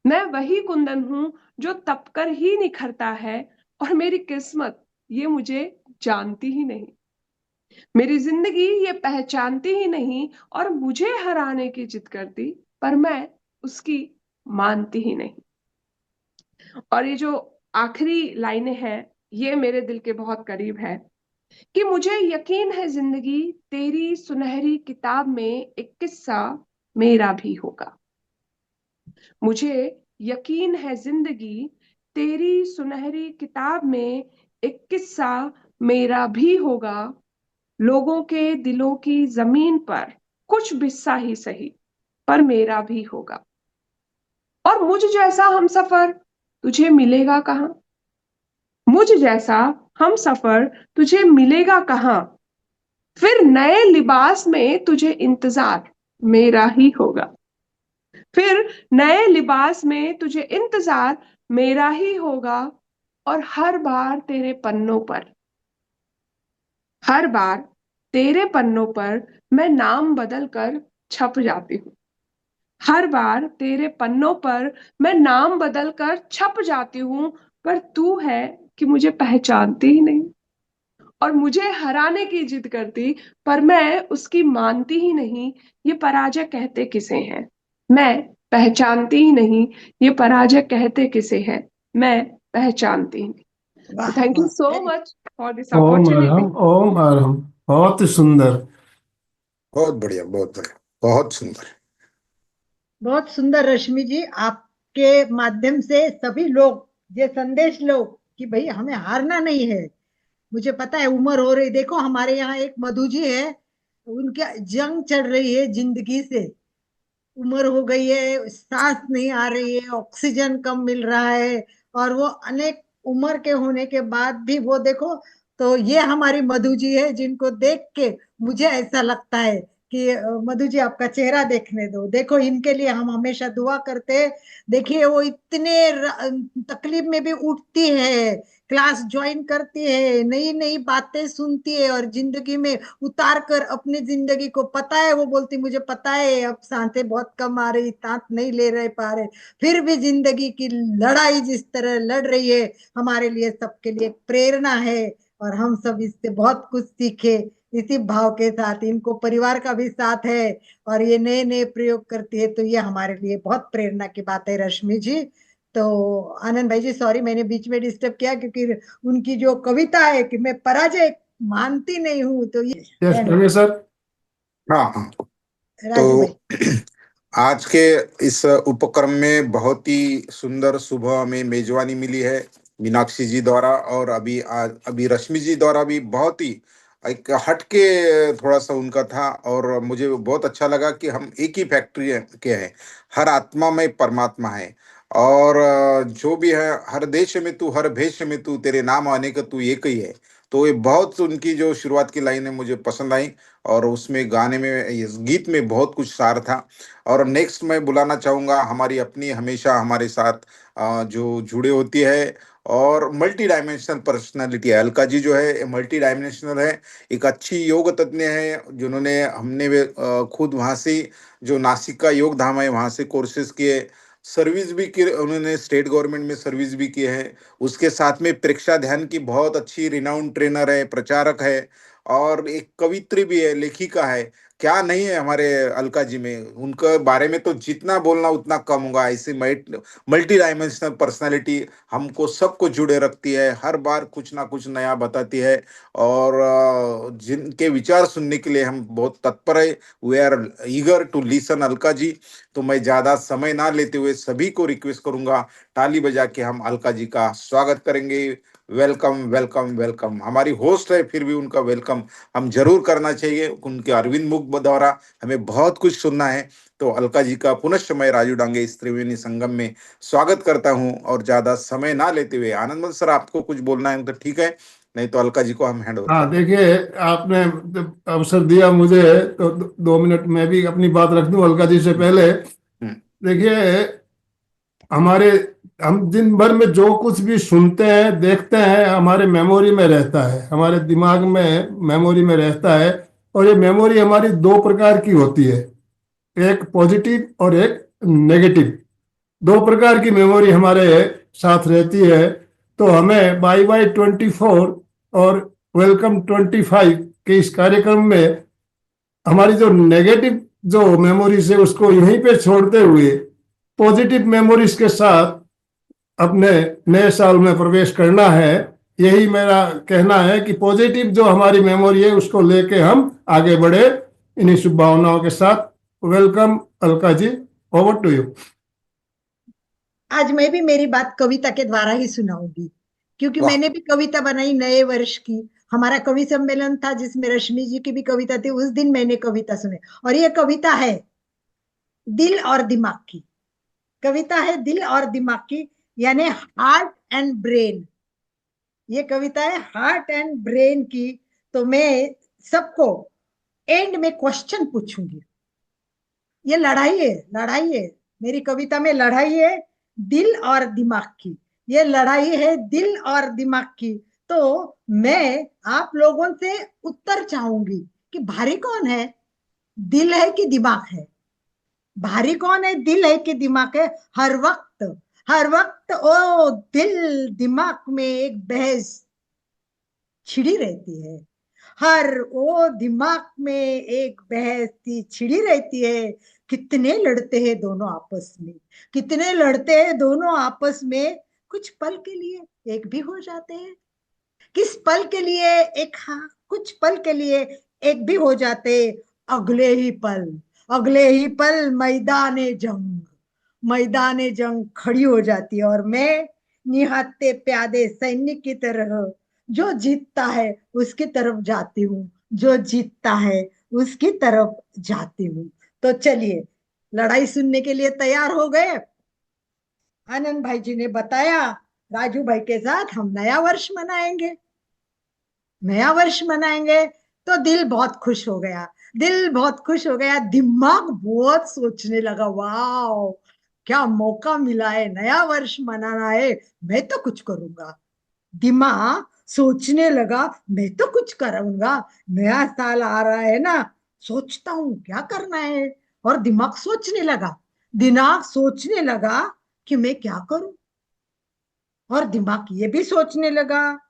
मैं वही कुंदन हूं जो तपकर ही निखरता है, और मेरी किस्मत ये मुझे जानती ही नहीं। मेरी जिंदगी ये पहचानती ही नहीं, और मुझे हराने की जिद करती, पर मैं उसकी मानती ही नहीं। और ये जो आखिरी लाइनें हैं, ये मेरे दिल के बहुत करीब है कि मुझे यकीन है जिंदगी तेरी सुनहरी किताब में एक किस्सा मेरा भी होगा। मुझे यकीन है जिंदगी तेरी सुनहरी किताब में एक किस्सा मेरा भी होगा। लोगों के दिलों की जमीन पर कुछ बिस्सा ही सही, पर मेरा भी होगा। और मुझ जैसा हमसफर तुझे मिलेगा कहाँ? मुझ जैसा हमसफर तुझे मिलेगा कहाँ? फिर नए लिबास में तुझे इंतजार मेरा ही होगा। फिर नए लिबास में तुझे इंतजार मेरा ही होगा। और हर बार तेरे पन्नों पर, हर बार तेरे पन्नों पर मैं नाम बदल कर छप जाती हूँ। हर बार तेरे पन्नों पर मैं नाम बदल कर छप जाती हूँ, पर तू है कि मुझे पहचानती ही नहीं, और मुझे हराने की जिद करती, पर मैं उसकी मानती ही नहीं। ये पराजय कहते किसे हैं? मैं पहचानती ही नहीं। ये पराजय कहते किसे हैं? मैं पहचानती ही नहीं। वाह थैंक यू वाह, so very much for this Om opportunity. Arham, Om Arham. बहुत ही सुंदर। बहुत बढ़िया, बहुत बढ़िया, बहुत सुंदर। बहुत सुंदर रश्मि जी। आपके माध्यम से सभी लोग ये संदेश लो कि भाई हमें हारना नहीं है। मुझे पता है उम्र हो रही, देखो हमारे यहाँ एक मधु जी है, उनका जंग चढ़ रही है जिंदगी से। उम्र हो गई है, सांस नहीं आ रही है, ऑक्सीजन कम मिल रहा है, और वो अनेक उम्र के होने के बाद भी वो देखो। तो ये हमारी मधु जी है, जिनको देख के मुझे ऐसा लगता है कि मधु जी आपका चेहरा देखने दो, देखो इनके लिए हम हमेशा दुआ करते हैं। देखिए वो इतने तकलीफ में भी उठती है, क्लास ज्वाइन करती है, नई नई बातें सुनती है, और जिंदगी में उतार कर अपनी जिंदगी को, पता है वो बोलती मुझे पता है अब सांसें बहुत कम आ रही, सांस नहीं ले रहे पा रहे, फिर भी जिंदगी की लड़ाई जिस तरह लड़ रही है, हमारे लिए सबके लिए प्रेरणा है। और हम सब इससे बहुत कुछ सीखे, इसी भाव के साथ। इनको परिवार का भी साथ है, और ये नए नए प्रयोग करती है, तो ये हमारे लिए बहुत प्रेरणा की बात है रश्मि जी। तो आनंद भाई जी सॉरी मैंने बीच में डिस्टर्ब किया, क्योंकि उनकी जो कविता है कि मैं पराजय मानती नहीं हूं, तो ये यस रमेश सर। हाँ हाँ। राजू तो भाई। आज के इस उपक्रम में बहुत ही सुंदर सुबह में मेजबानी मिली है मीनाक्षी जी द्वारा, और अभी आज अभी रश्मि जी द्वारा भी बहुत ही एक हटके थोड़ा सा उनका था। और मुझे बहुत अच्छा लगा कि हम एक ही फैक्ट्री के हैं, हर आत्मा में परमात्मा है। और जो भी है, हर देश में तू, हर भेष में तू, तेरे नाम आने का तू एक ही है। तो ये बहुत उनकी जो शुरुआत की लाइनें मुझे पसंद आई, और उसमें गाने में, इस गीत में बहुत कुछ सार था। और नेक्स्ट मैं बुलाना चाहूँगा हमारी अपनी, हमेशा हमारे साथ जो जुड़े होती है और मल्टी डायमेंशनल पर्सनालिटी है, अलका जी जो है मल्टी डायमेंशनल है। एक अच्छी योग तज्ञ है, जिन्होंने हमने खुद वहाँ से, जो नासिक का योग धाम है वहाँ से कोर्सेज किए, सर्विस भी की उन्होंने, स्टेट गवर्नमेंट में सर्विस भी की है। उसके साथ में प्रेक्षा ध्यान की बहुत अच्छी रिनाउंड ट्रेनर है, प्रचारक है, और एक कवित्री भी है, लेखिका है। क्या नहीं है हमारे अलका जी में, उनके बारे में तो जितना बोलना उतना कम होगा। ऐसी मल्टी डायमेंशनल पर्सनालिटी हमको सबको जुड़े रखती है, हर बार कुछ ना कुछ नया बताती है। और जिनके विचार सुनने के लिए हम बहुत तत्पर है, we are eager to listen Alka ji. तो मैं ज़्यादा समय ना लेते हुए सभी को रिक्वेस्ट करूंगा, ताली बजा के हम अलका जी का स्वागत करेंगे। Welcome welcome welcome. हमारी होस्ट है, फिर भी उनका वेलकम हम जरूर करना चाहिए। उनके अरविंद मुख द्वारा हमें बहुत कुछ सुनना है। तो अलका जी का पुनश्च मैं राजू डांगे इस त्रिवेणी संगम में स्वागत करता हूं, और ज्यादा समय ना लेते हुए आनंद सर आपको कुछ बोलना है तो ठीक है, नहीं तो अलका जी को हम हैंड ओवर हाँ, कर। देखिए, आपने जब अवसर दिया मुझे तो 2 मिनट मैं भी अपनी बात रख दूं अलका जी से पहले। हम्म, देखिए, हमारे हम दिन भर में जो कुछ भी सुनते हैं देखते हैं हमारे मेमोरी में रहता है, हमारे दिमाग में मेमोरी में रहता है। और ये मेमोरी हमारी 2 प्रकार की होती है, एक पॉजिटिव और एक नेगेटिव। 2 प्रकार की मेमोरी हमारे साथ रहती है। तो हमें बाई बाई 24 और वेलकम 25 के इस कार्यक्रम में हमारी जो नेगेटिव जो मेमोरीज है उसको यहीं पे छोड़ते हुए पॉजिटिव मेमोरीज के साथ अपने नए साल में प्रवेश करना है। यही मेरा कहना है कि पॉजिटिव जो हमारी मेमोरी है उसको लेके हम आगे बढ़े। इन्हीं शुभ भावनाओं के साथ welcome Alka ji, over to you. आज मैं भी मेरी बात कविता के द्वारा ही सुनाऊंगी, क्योंकि वाह, मैंने भी कविता बनाई नए वर्ष की। हमारा कवि सम्मेलन था जिसमें रश्मि जी की भी कविता थी, उस दिन मैंने कविता सुनी। और ये कविता है दिल और दिमाग की। कविता है दिल और दिमाग की, यानी हार्ट एंड ब्रेन। ये कविता है हार्ट एंड ब्रेन की। तो मैं सबको एंड में क्वेश्चन पूछूंगी। ये लड़ाई है, लड़ाई है। मेरी कविता में लड़ाई है दिल और दिमाग की। ये लड़ाई है दिल और दिमाग की। तो मैं आप लोगों से उत्तर चाहूंगी कि भारी कौन है, दिल है कि दिमाग है? भारी कौन है, दिल है कि दिमाग है? हर वक्त ओ दिल दिमाग में एक बहस छिड़ी रहती है। हर वो दिमाग में एक बहस सी छिड़ी रहती है। कितने लड़ते हैं दोनों आपस में, कितने लड़ते हैं दोनों आपस में। कुछ पल के लिए एक भी हो जाते हैं। किस पल के लिए एक, हाँ, कुछ पल के लिए एक भी हो जाते। अगले ही पल, अगले ही पल मैदाने जंग खड़ी हो जाती है। और मैं निहत्थे प्यादे सैनिक की तरह जो जीतता है उसकी तरफ जाती हूँ, जो जीतता है उसकी तरफ जाती हूँ। तो चलिए, लड़ाई सुनने के लिए तैयार हो गए? आनंद भाई जी ने बताया राजू भाई के साथ हम नया वर्ष मनाएंगे, नया वर्ष मनाएंगे। तो दिल बहुत खुश हो गया, दिल बहुत खुश हो गया, दिमाग बहुत सोचने लगा। वाह, क्या मौका मिला है, नया वर्ष मनाना है, मैं तो कुछ करूंगा। दिमाग सोचने लगा, मैं तो कुछ करूंगा। नया साल आ रहा है ना, सोचता हूँ क्या करना है। और दिमाग सोचने लगा, दिमाग सोचने लगा कि मैं क्या करूं। और दिमाग ये भी सोचने लगा,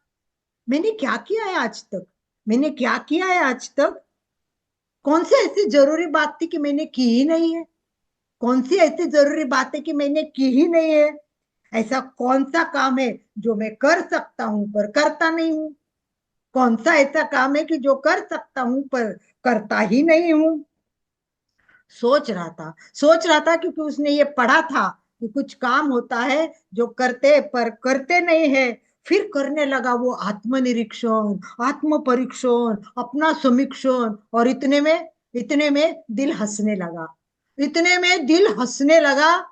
मैंने क्या किया है आज तक, मैंने क्या किया है आज तक। कौन सी ऐसी जरूरी बात थी कि मैंने की ही नहीं है? कौन सी ऐसी जरूरी बात है कि मैंने की ही नहीं है? ऐसा कौन सा काम है जो मैं कर सकता हूं पर करता नहीं हूं? कौन सा ऐसा काम है कि जो कर सकता हूं पर करता ही नहीं हूं? सोच रहा था क्योंकि उसने ये पढ़ा था कि कुछ काम होता है जो करते पर करते नहीं है। फिर करने लगा वो आत्मनिरीक्षण, आत्म परीक्षण, अपना समीक्षण। और इतने में दिल हंसने लगा, इतने में दिल हंसने लगा।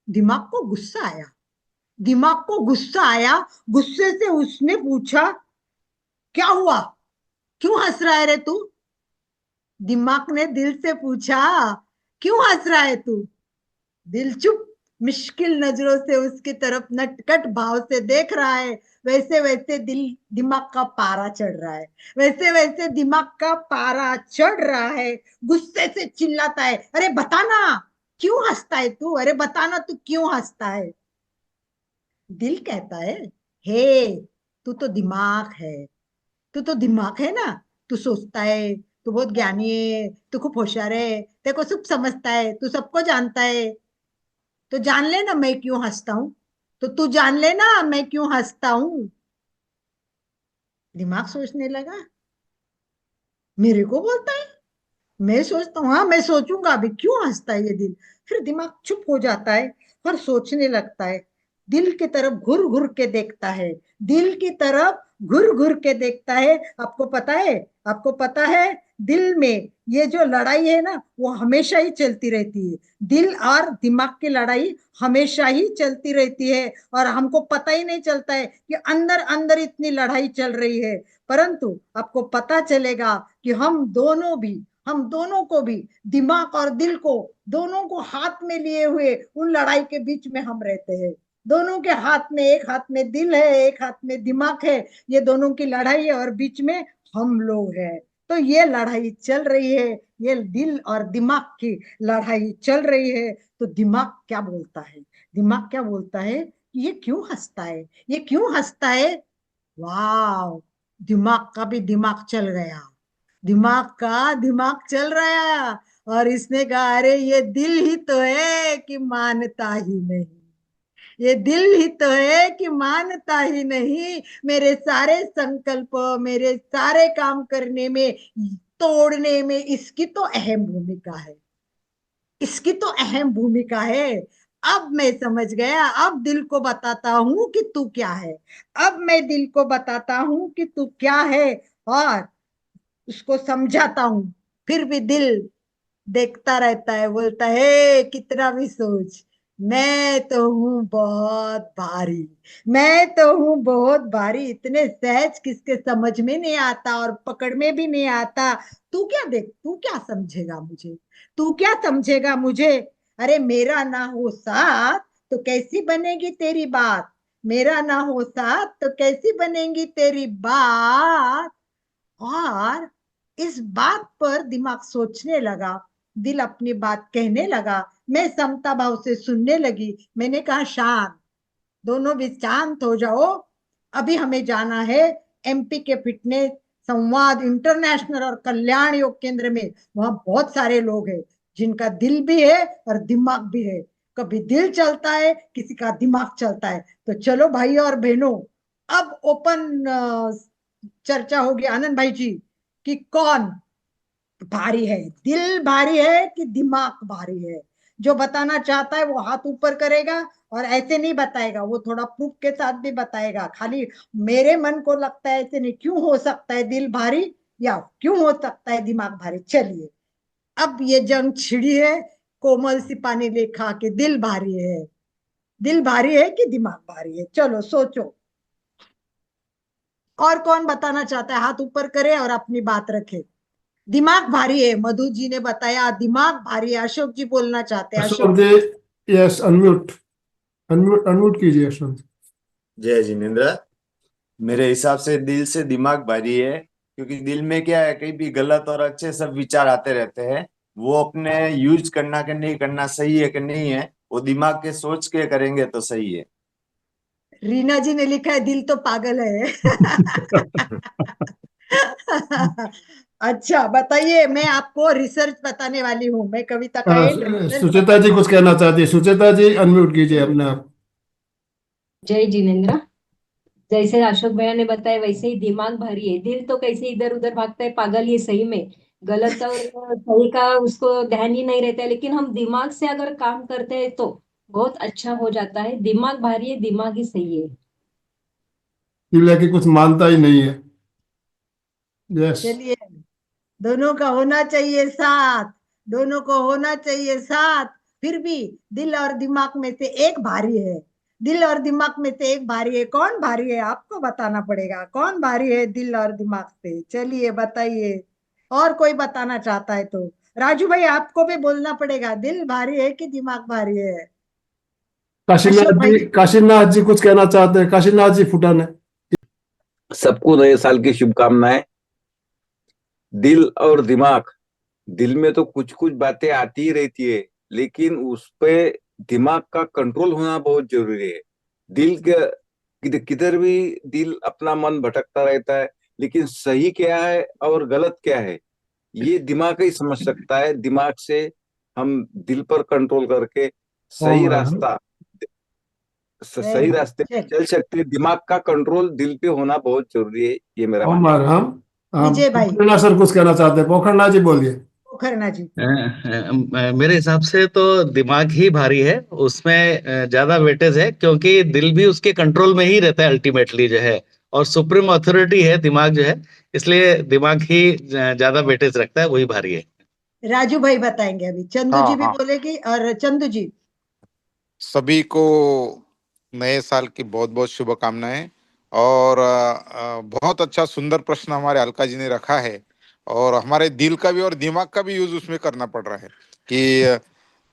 दिमाग को गुस्सा आया, दिमाग को गुस्सा आया। गुस्से से उसने पूछा, क्या हुआ, क्यों हंस रहा है रे तू? दिमाग ने दिल से पूछा, क्यों हंस रहा है तू? दिल चुप मुश्किल नजरों से उसकी तरफ नटखट भाव से देख रहा है। वैसे वैसे दिमाग का पारा चढ़ रहा है, वैसे वैसे दिमाग का पारा चढ़ रहा है। गुस्से से चिल्लाता है, अरे बताना क्यों हंसता है तू, अरे बताना तू क्यों हंसता है? दिल कहता है, हे, तू तो दिमाग है, तू तो दिमाग है ना, तू सोचता है, तू बहुत ज्ञानी है, तू खूब होशियार है, तेरे को सब समझता है, तू सबको जानता है। तो जान लेना मैं क्यों हंसता हूं, तो तू जान लेना मैं क्यों हंसता हूं। दिमाग सोचने लगा, मेरे को बोलता है? मैं सोचता हूँ, हाँ मैं सोचूंगा अभी क्यों हंसता है ये दिल। फिर दिमाग चुप हो जाता है और सोचने लगता है। दिल की तरफ घुर घुर के देखता है, दिल की तरफ घुर घुर के देखता है। आपको पता है, आपको पता है दिल में ये जो लड़ाई है ना वो हमेशा ही चलती रहती है। दिल और दिमाग की लड़ाई हमेशा ही चलती रहती है और हमको पता ही नहीं चलता है कि अंदर अंदर इतनी लड़ाई चल रही है। परंतु आपको पता चलेगा कि हम दोनों को भी दिमाग और दिल को दोनों को हाथ में लिए हुए उन लड़ाई के बीच में हम रहते हैं। दोनों के हाथ में, एक हाथ में दिल है, एक हाथ में दिमाग है। ये दोनों की लड़ाई है और बीच में हम लोग हैं। तो ये लड़ाई चल रही है, ये दिल और दिमाग की लड़ाई चल रही है। तो दिमाग क्या बोलता है? दिमाग क्या बोलता है? ये क्यों हंसता है? ये क्यों हंसता है? वाह, दिमाग का भी दिमाग चल गया, दिमाग का दिमाग चल रहा है। और इसने कहा अरे ये दिल ही तो है कि मानता ही नहीं, ये दिल ही तो है कि मानता ही नहीं। मेरे सारे संकल्प, मेरे सारे काम करने में, तोड़ने में इसकी तो अहम भूमिका है, इसकी तो अहम भूमिका है। अब मैं समझ गया, अब दिल को बताता हूं कि तू क्या है, अब मैं दिल को बताता हूं कि तू क्या है और उसको समझाता हूं। फिर भी दिल देखता रहता है, बोलता है कितना भी सोच, मैं तो हूं बहुत भारी, मैं तो हूं बहुत भारी। इतने सहज किसके समझ में नहीं आता और पकड़ में भी नहीं आता। तू क्या देख, तू क्या समझेगा मुझे, तू क्या समझेगा मुझे? अरे मेरा ना हो साथ तो कैसी बनेगी तेरी बात, मेरा ना हो साथ तो कैसी बनेगी तेरी बात। और इस बात पर दिमाग सोचने लगा, दिल अपनी बात कहने लगा, मैं समता भाव से सुनने लगी। मैंने कहा शांत, दोनों भी शांत हो जाओ। अभी हमें जाना है एमपी के फिटनेस संवाद इंटरनेशनल और कल्याण योग केंद्र में। वहां बहुत सारे लोग हैं जिनका दिल भी है और दिमाग भी है। कभी दिल चलता है, किसी का दिमाग चलता है। तो चलो भाई और बहनों, अब ओपन चर्चा होगी आनंद भाई जी कि कौन भारी है, दिल भारी है कि दिमाग भारी है। जो बताना चाहता है वो हाथ ऊपर करेगा और ऐसे नहीं बताएगा, वो थोड़ा प्रूफ के साथ भी बताएगा। खाली मेरे मन को लगता है ऐसे नहीं, क्यों हो सकता है दिल भारी या क्यों हो सकता है दिमाग भारी? चलिए, अब ये जंग छिड़ी है कोमल सी पानी लेखा के दिल भारी है, दिल भारी है कि दिमाग भारी है? चलो सोचो, और कौन बताना चाहता है हाथ ऊपर करे और अपनी बात रखे। दिमाग भारी है, मधु जी ने बताया दिमाग भारी है। अशोक जी बोलना चाहते हैं। अशोक अशोक जी, यस, अनम्यूट, अनम्यूट अनम्यूट कीजिए अशोक जी। जय जिनेन्द्र। मेरे हिसाब से दिल से दिमाग भारी है, क्योंकि दिल में क्या है, कहीं भी गलत और अच्छे सब विचार आते रहते हैं। वो अपने यूज करना कि नहीं करना, सही है कि नहीं है, वो दिमाग के सोच के करेंगे तो सही है। रीना जी ने लिखा है दिल तो पागल है। अच्छा बताइए, मैं आपको रिसर्च बताने वाली हूँ, मैं कविता का एंड रिसर्च सुचेता जी कुछ कहना चाहती है। सुचेता जी अनम्यूट कीजिए अपने आप। जय जिनेन्द्र। जैसे अशोक भैया ने बताया वैसे ही दिमाग भारी है। दिल तो कैसे इधर उधर भागता है, पागल ये सही में, गलत और सही का उसको ध्यान ही नहीं रहता है। लेकिन हम दिमाग से अगर काम करते हैं तो बहुत अच्छा हो जाता है। दिमाग भारी है, दिमाग ही सही है। दिल है कि कुछ मानता ही नहीं है। यस, चलिए, दोनों का होना चाहिए साथ, दोनों को होना चाहिए साथ। फिर भी दिल और दिमाग में से एक भारी है, दिल और दिमाग में से एक भारी है। कौन भारी है आपको बताना पड़ेगा, कौन भारी है दिल और दिमाग से? चलिए बताइए, और कोई बताना चाहता है तो राजू भाई आपको भी बोलना पड़ेगा, दिल भारी है कि दिमाग भारी है? अशोक भाई काशीनाथ जी कुछ कहना चाहते हैं। काशीनाथ जी फुटान है। सबको नए साल की शुभकामनाएं। दिल और दिमाग, दिल में तो कुछ कुछ बातें आती ही रहती है, लेकिन उस पे दिमाग का कंट्रोल होना बहुत जरूरी है। दिल के किधर भी दिल अपना मन भटकता रहता है, लेकिन सही क्या है और गलत क्या है ये दिमाग ही समझ सकता है। दिमाग से हम दिल पर कंट्रोल करके सही रास्ता, सही रास्ते पे चल सकते हैं। दिमाग का कंट्रोल दिल पे होना बहुत जरूरी है, ये मेरा मानना है। हम विजय भाई, पोखरना सर कुछ कहना चाहते हैं। पोखरना जी बोलिए। पोखरना जी। मेरे हिसाब से तो दिमाग ही भारी है, उसमें ज्यादा वेटेज है, क्योंकि दिल भी उसके कंट्रोल में ही रहता है अल्टीमेटली जो है। और सुप्रीम अथॉरिटी है दिमाग जो है, इसलिए दिमाग ही ज्यादा वेटेज रखता है, वही भारी है। राजू भाई बताएंगे अभी, चंदू जी हाँ भी हाँ, बोलेगी। और चंदू जी, सभी को नए साल की बहुत बहुत शुभकामनाएं। और बहुत अच्छा सुंदर प्रश्न हमारे अलका जी ने रखा है, और हमारे दिल का भी और दिमाग का भी यूज उसमें करना पड़ रहा है कि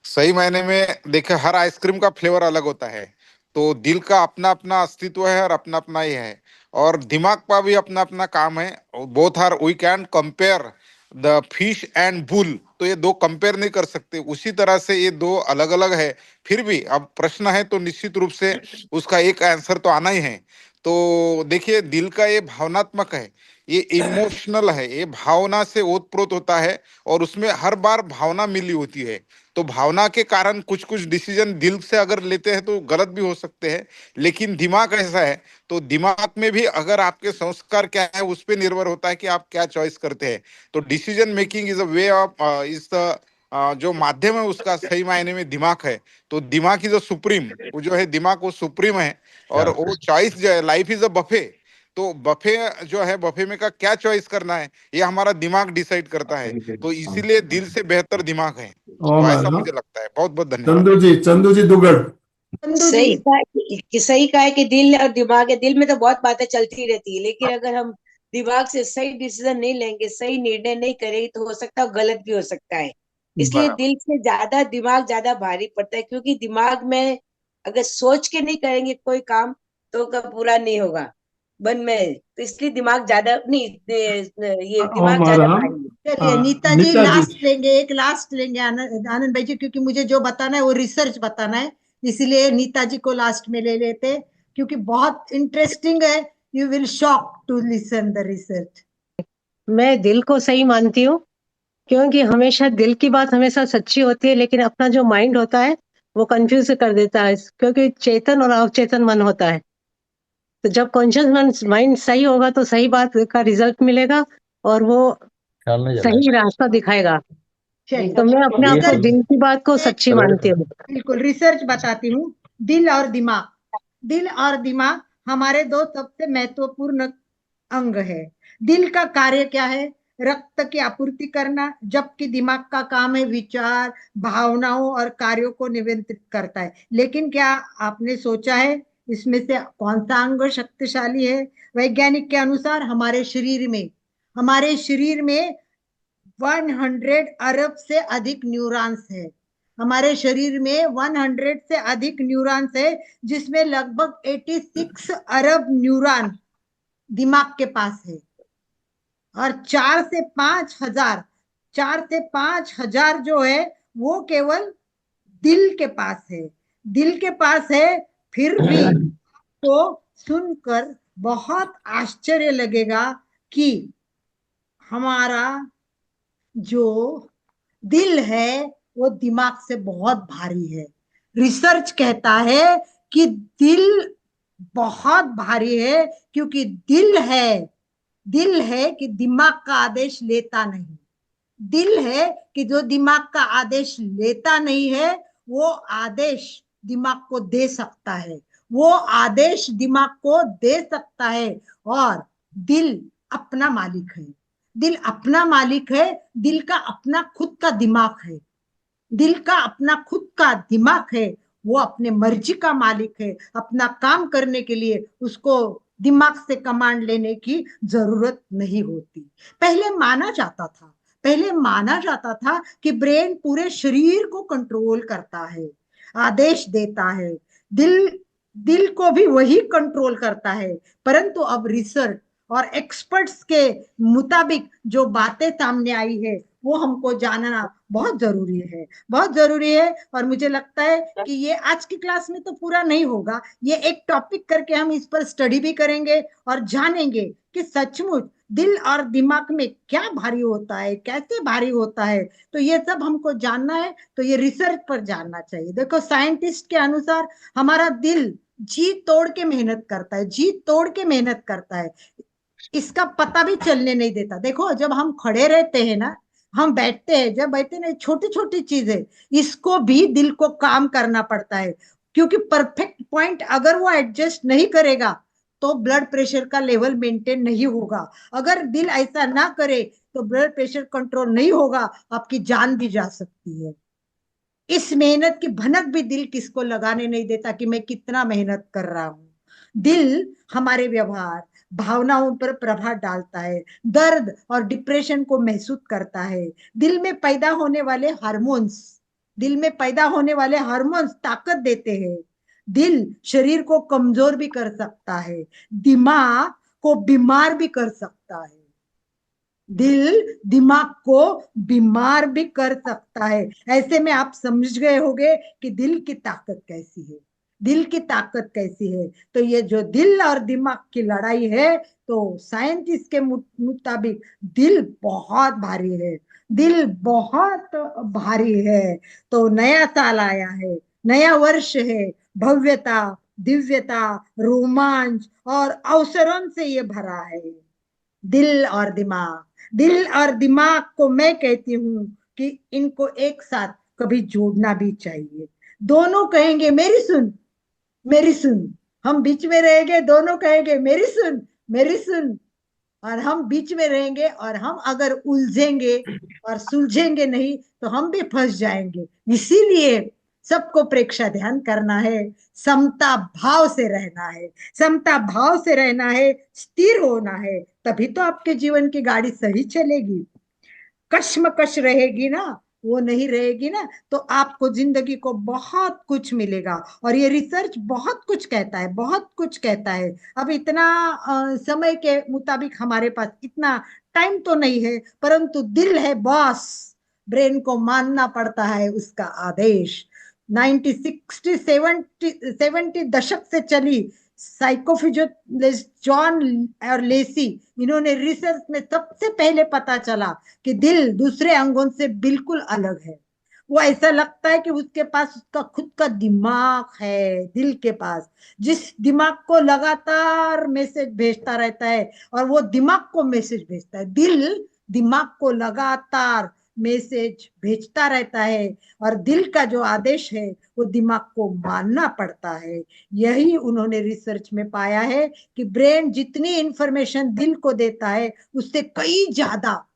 सही मायने में देखे, हर आइसक्रीम का फ्लेवर अलग होता है। तो दिल का अपना अपना अस्तित्व है और अपना अपना ही है, और दिमाग का भी अपना अपना काम है। Both are, we can compare the fish and bull, तो ये दो कंपेयर नहीं कर सकते, उसी तरह से ये दो अलग अलग है। फिर भी अब प्रश्न है तो निश्चित रूप से उसका एक आंसर तो आना ही है। तो देखिए, दिल का ये भावनात्मक है, ये इमोशनल है, ये भावना से ओतप्रोत होता है, और उसमें हर बार भावना मिली होती है। तो भावना के कारण कुछ कुछ डिसीजन दिल से अगर लेते हैं तो गलत भी हो सकते हैं। लेकिन दिमाग ऐसा है, तो दिमाग में भी अगर आपके संस्कार क्या है उस पर निर्भर होता है कि आप क्या चॉइस करते हैं। तो decision making is a way of, is the जो माध्यम है उसका सही मायने में दिमाग है। तो दिमाग इज अ सुप्रीम, वो जो है दिमाग वो सुप्रीम है। और वो चॉइस जो है, लाइफ इज अ बफे, तो बफे जो है, बफे में का क्या चॉइस करना है ये हमारा दिमाग डिसाइड करता है। तो इसीलिए दिल से बेहतर दिमाग है, तो ऐसा मुझे लगता है। बहुत बहुत धन्यवाद। चंदू जी दुगड़। चंदू जी, सही कहा सही कहा है कि दिल और दिमाग है। दिल में तो बहुत बातें चलती रहती है, लेकिन अगर हम दिमाग से सही डिसीजन नहीं लेंगे, सही निर्णय नहीं करेंगे, तो हो सकता है गलत भी हो सकता है। इसलिए बराबर। दिल से ज्यादा दिमाग ज्यादा भारी पड़ता है, क्योंकि दिमाग में अगर सोच के नहीं करेंगे कोई काम तो का पूरा नहीं होगा मन में। तो इसलिए दिमाग ज्यादा नहीं, ये ओम दिमाग ज्यादा आराम। भारी है। चलिए नीता जी नीता जी। लास्ट लेंगे, एक लास्ट लेंगे आनंद आनंद भाई जी, क्योंकि मुझे जो बताना है वो रिसर्च बताना है, इसलिए नीता जी को लास्ट में ले लेते हैं, क्योंकि बहुत इंटरेस्टिंग है। You will shock to listen the research. मैं दिल को सही मानती हूँ, क्योंकि हमेशा दिल की बात हमेशा सच्ची होती है, लेकिन अपना जो माइंड होता है वो कंफ्यूज कर देता है, क्योंकि चेतन और अवचेतन मन होता है। तो जब कॉन्शियस माइंड सही होगा तो सही बात का रिजल्ट मिलेगा, और वो सही रास्ता दिखाएगा। चलिए, तो मैं अपने आप को रिसर्च, दिल की बात को सच्ची मानती हूँ। बिल्कुल रिसर्च बताती हूँ। दिल और दिमाग, दिल और दिमाग हमारे दो सबसे महत्वपूर्ण अंग है। दिल का कार्य क्या है? रक्त की आपूर्ति करना, जबकि दिमाग का काम है विचार, भावनाओं और कार्यों को नियंत्रित करता है। लेकिन क्या आपने सोचा है इसमें से कौन सा अंग शक्तिशाली है? वैज्ञानिक के अनुसार हमारे शरीर में 100 अरब से अधिक न्यूरॉन्स है। हमारे शरीर में 100 से अधिक न्यूरॉन्स है, जिसमें लगभग 86 अरब न्यूरॉन दिमाग के पास है, और 4 से 5 हजार जो है वो केवल दिल के पास है। दिल के पास है, फिर भी तो सुनकर बहुत आश्चर्य लगेगा कि हमारा जो दिल है वो दिमाग से बहुत भारी है। रिसर्च कहता है कि दिल बहुत भारी है, क्योंकि दिल है कि दिमाग का आदेश लेता नहीं। दिल है कि जो दिमाग का आदेश लेता नहीं है, वो आदेश दिमाग को दे सकता है, वो आदेश दिमाग को दे सकता है। और दिल अपना मालिक है, दिल अपना मालिक है, दिल का अपना खुद का दिमाग है, दिल का अपना खुद का दिमाग है। वो अपने मर्जी का मालिक है। अपना काम करने के लिए उसको दिमाग से कमांड लेने की जरूरत नहीं होती। पहले माना जाता था कि ब्रेन पूरे शरीर को कंट्रोल करता है, आदेश देता है, दिल दिल को भी वही कंट्रोल करता है। परंतु अब रिसर्च और एक्सपर्ट्स के मुताबिक जो बातें सामने आई है वो हमको जानना बहुत जरूरी है, बहुत जरूरी है। और मुझे लगता है कि ये आज की क्लास में तो पूरा नहीं होगा, ये एक टॉपिक करके हम इस पर स्टडी भी करेंगे और जानेंगे कि सचमुच दिल और दिमाग में क्या भारी होता है, कैसे भारी होता है। तो ये सब हमको जानना है, तो ये रिसर्च पर जानना चाहिए। देखो, साइंटिस्ट के अनुसार हमारा दिल जी तोड़ के मेहनत करता है, जी तोड़ के मेहनत करता है, इसका पता भी चलने नहीं देता। देखो, जब हम खड़े रहते हैं ना, हम बैठते हैं, जब बैठते ना, छोटी छोटी चीजें, इसको भी दिल को काम करना पड़ता है, क्योंकि परफेक्ट पॉइंट अगर वो एडजस्ट नहीं करेगा तो ब्लड प्रेशर का लेवल मेंटेन नहीं होगा। अगर दिल ऐसा ना करे तो ब्लड प्रेशर कंट्रोल नहीं होगा, आपकी जान भी जा सकती है। इस मेहनत की भनक भी दिल किसको लगाने नहीं देता कि मैं कितना मेहनत कर रहा हूं। दिल हमारे व्यवहार, भावनाओं पर प्रभाव डालता है, दर्द और डिप्रेशन को महसूस करता है। दिल में पैदा होने वाले हार्मोन्स ताकत देते हैं। दिल शरीर को कमजोर भी कर सकता है, दिमाग को बीमार भी कर सकता है। दिल दिमाग को बीमार भी कर सकता है। ऐसे में आप समझ गए होंगे कि दिल की ताकत कैसी है। तो ये जो दिल और दिमाग की लड़ाई है, तो साइंटिस्ट के मुताबिक दिल बहुत भारी है। तो नया साल आया है, नया वर्ष है, भव्यता, दिव्यता, रोमांच और अवसरों से ये भरा है। दिल और दिमाग को मैं कहती हूँ कि इनको एक साथ कभी जोड़ना भी चाहिए। दोनों कहेंगे मेरी सुन, हम बीच में रहेंगे, दोनों कहेंगे मेरी सुन, और हम बीच में रहेंगे, और हम अगर उलझेंगे और सुलझेंगे नहीं तो हम भी फंस जाएंगे। इसीलिए सबको प्रेक्षा ध्यान करना है, समता भाव से रहना है, स्थिर होना है, तभी तो आपके जीवन की गाड़ी सही चलेगी। कश्मकश रहेगी ना, वो नहीं रहेगी ना, तो आपको जिंदगी को बहुत कुछ मिलेगा। और ये रिसर्च बहुत कुछ कहता है। अब इतना समय के मुताबिक हमारे पास इतना टाइम तो नहीं है, परंतु दिल है बॉस, ब्रेन को मानना पड़ता है उसका आदेश। 1960 70 दशक से चली साइकोफिजियोलॉजिस्ट जॉन और लेसी, इन्होंने रिसर्च में सबसे पहले पता चला कि दिल दूसरे अंगों से बिल्कुल अलग है। वो ऐसा लगता है कि उसके पास उसका खुद का दिमाग है। दिल के पास जिस दिमाग को लगातार मैसेज भेजता रहता है, और वो दिमाग को मैसेज भेजता है, दिल दिमाग को लगातार मैसेज भेजता रहता है, और दिल का जो आदेश है वो दिमाग को मानना पड़ता है। यही उन्होंने रिसर्च में पाया है कि ब्रेन जितनी इंफॉर्मेशन दिल को देता है, उससे कई ज्यादा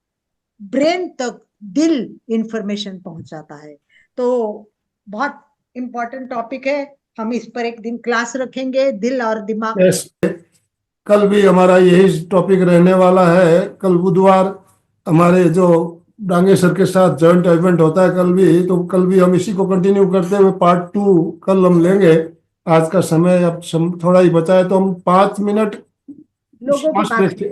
ब्रेन तक दिल इंफॉर्मेशन पहुंचाता है। तो बहुत इंपॉर्टेंट टॉपिक है, हम इस पर एक दिन क्लास रखेंगे, दिल और दिमाग। कल भी हमारा यही टॉपिक रहने वाला है। कल बुधवार हमारे जो डांगे सर के साथ जॉइंट इवेंट होता है तो कल भी हम इसी को कंटिन्यू करते हुए पार्ट 2 कल हम लेंगे। आज का समय अब थोड़ा ही बचा है, तो हम 5 मिनट लोगों की बात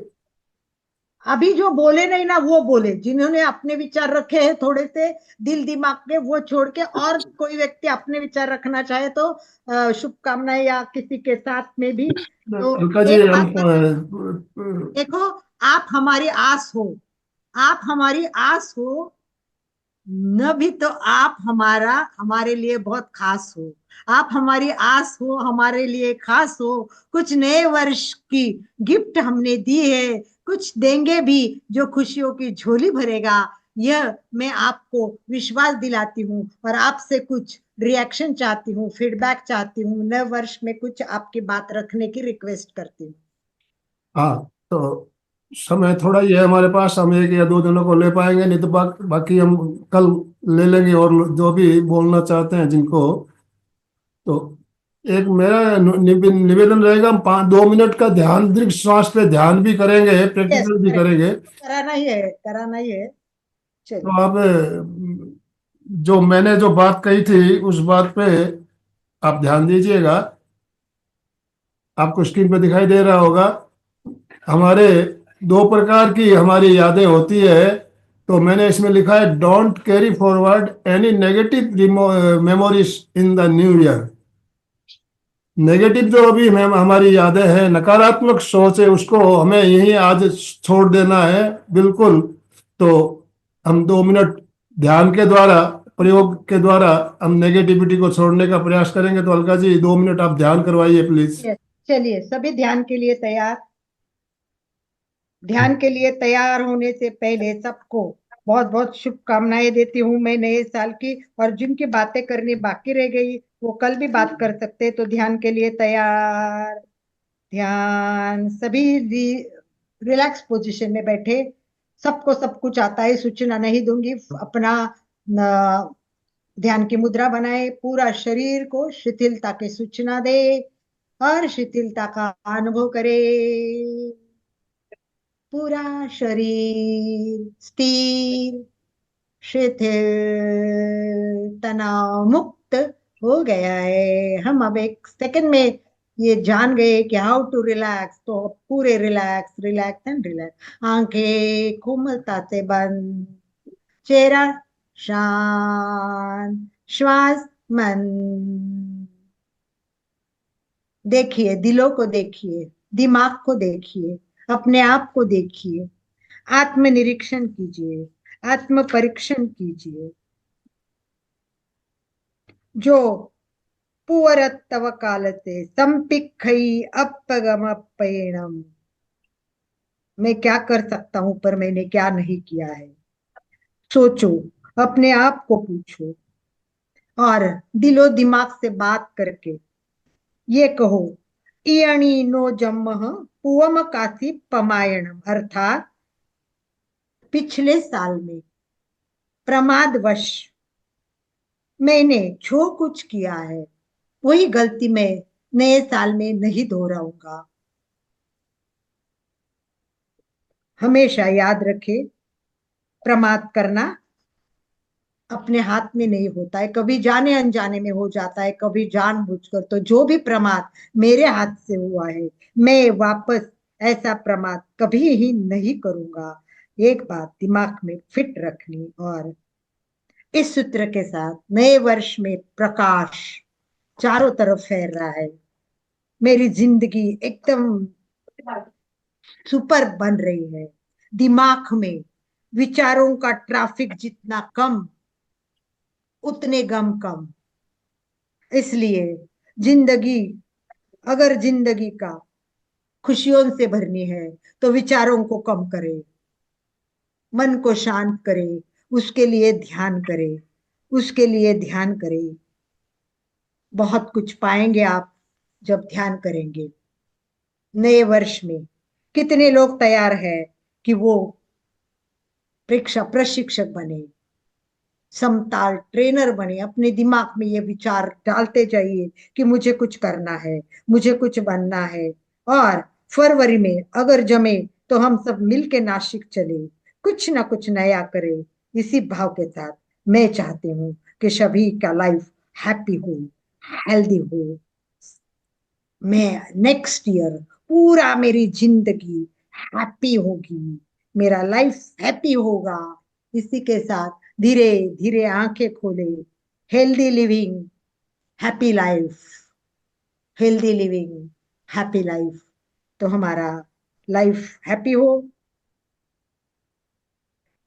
अभी जो बोले नहीं ना, वो बोले, जिन्होंने अपने विचार रखे हैं थोड़े से दिल दिमाग के, वो छोड़ के, और कोई व्यक्ति अपने विचार रखना चाहे तो शुभकामनाएं, या किसी के साथ में भी। तो देखो, आप हमारी आस हो, न भी तो आप हमारे लिए बहुत खास हो। आप हमारी आस हो, हमारे लिए खास हो। कुछ नए वर्ष की गिफ्ट हमने दी है, कुछ देंगे भी जो खुशियों की झोली भरेगा। यह मैं आपको विश्वास दिलाती हूँ, और आपसे कुछ रिएक्शन चाहती हूँ, फीडबैक चाहती हूँ, नए वर्ष में कुछ आपकी बात रखने की रिक्वेस्ट करती हूँ। हाँ, तो समय थोड़ा ही है हमारे पास, हम 1 या 2 दिनों को ले पाएंगे, नहीं तो बाकी हम कल ले लेंगे। और जो भी बोलना चाहते हैं जिनको, तो एक मेरा निवेदन रहेगा, हम 2 मिनट का ध्यान, दीर्घ श्वास पे ध्यान भी करेंगे, प्रैक्टिकल भी करेंगे। कराना ही है। तो आप जो मैंने जो बात कही थी उस बात पे आप ध्यान दीजिएगा। आपको स्क्रीन पे दिखाई दे रहा होगा, हमारे 2 प्रकार की हमारी यादें होती है। तो मैंने इसमें लिखा है, don't carry forward any negative memories in the new year. Negative जो अभी हमारी यादें हैं, नकारात्मक सोच है, उसको हमें यही आज छोड़ देना है बिल्कुल। तो हम 2 मिनट ध्यान के द्वारा, प्रयोग के द्वारा हम नेगेटिविटी को छोड़ने का प्रयास करेंगे। तो अलका जी 2 मिनट आप ध्यान करवाइए प्लीज। चलिए, सभी ध्यान के लिए तैयार। ध्यान के लिए तैयार होने से पहले सबको बहुत बहुत शुभकामनाएं देती हूँ मैं नए साल की। और जिनकी बातें करनी बाकी रह गई वो कल भी बात कर सकते हैं। तो ध्यान के लिए तैयार। ध्यान, सभी रिलैक्स पोजीशन में बैठे। सबको सब कुछ आता है, सूचना नहीं दूंगी। अपना ध्यान की मुद्रा बनाए, पूरा शरीर को शिथिलता की सूचना दे और शिथिलता का अनुभव करे। पूरा शरीर स्थिर, शिथिल, तनाव मुक्त हो गया है। हम अब एक सेकंड में ये जान गए कि हाउ टू रिलैक्स। तो अब पूरे रिलैक्स रिलैक्स एंड रिलैक्स। आंखें कोमलता से बंद, चेहरा शांत, श्वास मंद। देखिए, दिलों को देखिए, दिमाग को देखिए, अपने आप को देखिए, आत्मनिरीक्षण कीजिए, आत्म परीक्षण कीजिए। जो पूवरत्तव कालते संपिखई अपगमपेणम। मैं क्या कर सकता हूं पर मैंने क्या नहीं किया है। सोचो, अपने आप को पूछो और दिलो दिमाग से बात करके ये कहो, इयणी नो जम्मह पुवम कासी पमायणम। अर्थात पिछले साल में प्रमादवश मैंने जो कुछ किया है वही गलती मैं नए साल में नहीं दोहराऊंगा। हमेशा याद रखे, प्रमाद करना अपने हाथ में नहीं होता है। कभी जाने अनजाने में हो जाता है, कभी जानबूझकर। तो जो भी प्रमाद मेरे हाथ से हुआ है, मैं वापस ऐसा प्रमाद कभी ही नहीं करूंगा। एक बात दिमाग में फिट रखनी। और इस सूत्र के साथ नए वर्ष में प्रकाश चारों तरफ फैल रहा है। मेरी जिंदगी एकदम सुपर बन रही है। दिमाग में विचारों का ट्रैफिक जितना कम, उतने गम कम। इसलिए जिंदगी, अगर जिंदगी का खुशियों से भरनी है तो विचारों को कम करे, मन को शांत करे, उसके लिए ध्यान करे, उसके लिए ध्यान करे। बहुत कुछ पाएंगे आप जब ध्यान करेंगे। नए वर्ष में कितने लोग तैयार है कि वो प्रशिक्षक बने, समताल ट्रेनर बने। अपने दिमाग में ये विचार डालते जाइए कि मुझे कुछ करना है, मुझे कुछ बनना है। और फरवरी में अगर जमे तो हम सब मिलके नासिक चले, कुछ ना कुछ नया करें। इसी भाव के साथ मैं चाहती हूँ कि सभी का लाइफ हैप्पी हो, हेल्दी हो। मैं नेक्स्ट ईयर पूरा मेरी जिंदगी हैप्पी होगी, मेरा लाइफ हैप्पी होगा। इसी के साथ धीरे धीरे आंखें खोले। Healthy living happy life, healthy living happy life. तो हमारा लाइफ हैप्पी हो,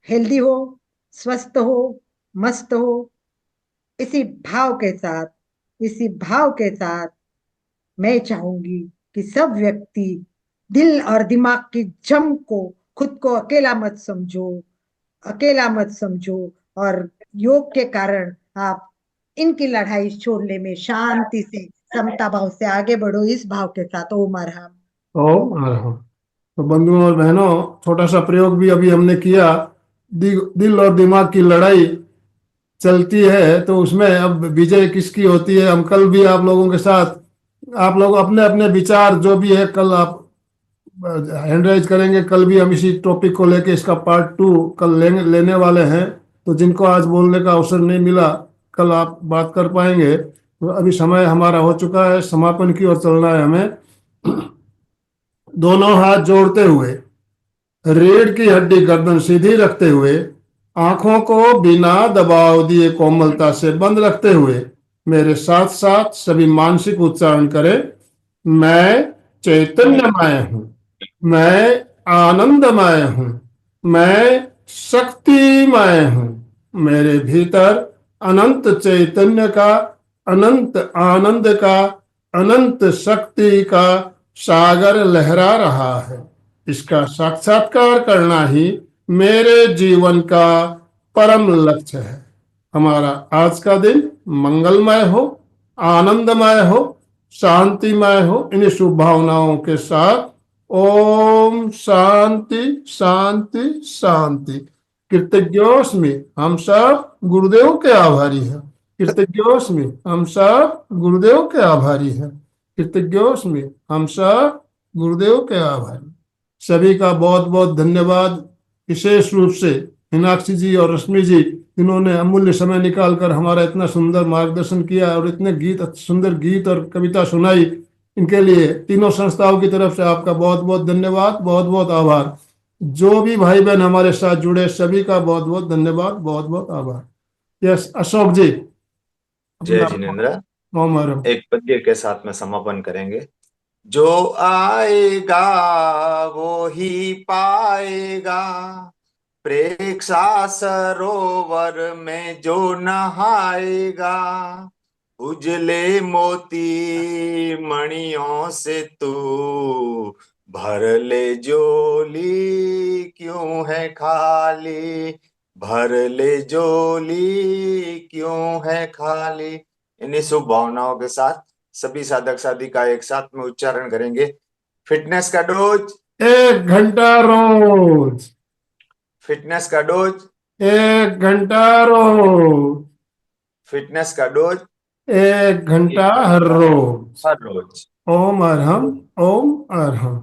हेल्दी हो, स्वस्थ हो, मस्त हो। इसी भाव के साथ, इसी भाव के साथ मैं चाहूंगी कि सब व्यक्ति दिल और दिमाग की जंग को, खुद को अकेला मत समझो, अकेला मत समझो। और योग के कारण आप इनकी लड़ाई छोड़ने में शांति से, समता भाव से आगे बढ़ो। इस भाव के साथ ओम अरहम। ओम अरहम। तो बंधुओं और बहनों, छोटा सा प्रयोग भी अभी हमने किया। दिल और दिमाग की लड़ाई चलती है, तो उसमें अब विजय किसकी होती है, हम कल भी आप लोगों के साथ, आप लोग अपने अपने विचार जो भी है कल आप हैंड राइज करेंगे। कल भी हम इसी टॉपिक को लेके इसका पार्ट 2 कल लेने वाले हैं। तो जिनको आज बोलने का अवसर नहीं मिला, कल आप बात कर पाएंगे। तो अभी समय हमारा हो चुका है, समापन की ओर चलना है हमें। दोनों हाथ जोड़ते हुए, रीढ़ की हड्डी गर्दन सीधी रखते हुए, आंखों को बिना दबाव दिए कोमलता से बंद रखते हुए मेरे साथ साथ सभी मानसिक उच्चारण करें। मैं चैतन्यमय हूँ, मैं आनंदमय हूँ, मैं शक्तिमय हूँ। मेरे भीतर अनंत चैतन्य का, अनंत आनंद का, अनंत शक्ति का सागर लहरा रहा है। इसका साक्षात्कार करना ही मेरे जीवन का परम लक्ष्य है। हमारा आज का दिन मंगलमय हो, आनंदमय हो, शांतिमय हो। इन्हीं शुभ भावनाओं के साथ ओम शांति शांति शांति। कृतज्ञोस्मि, हम सब गुरुदेव के आभारी हैं। कृतज्ञोस्मि, हम सब गुरुदेव के आभारी हैं। कृतज्ञोस्मि, हम सब गुरुदेव के आभारी। सभी का बहुत बहुत धन्यवाद। विशेष रूप से मीनाक्षी जी और रश्मि जी, इन्होंने अमूल्य समय निकालकर हमारा इतना सुंदर मार्गदर्शन किया और इतने सुंदर गीत और कविता सुनाई। इनके लिए तीनों संस्थाओं की तरफ से आपका बहुत बहुत धन्यवाद, बहुत बहुत आभार। जो भी भाई बहन हमारे साथ जुड़े सभी का बहुत बहुत धन्यवाद, बहुत बहुत आभार। यस अशोक जी, जय जिनेंद्र। ओम एक पद्य के साथ में समापन करेंगे। जो आएगा वो ही पाएगा, प्रेक्षा सरोवर में जो नहाएगा, उजले मोती मणियों से तू भर ले झोली क्यों है खाली, भर ले झोली क्यों है खाली। इन्हीं शुभ भावनाओं के साथ सभी साधक साधिका एक साथ में उच्चारण करेंगे। फिटनेस का डोज 1 घंटा रोज। फिटनेस का डोज 1 घंटा रोज। फिटनेस का डोज 1 घंटा हर रोज। हर रोज। ओम अरहम, ओम अरहम।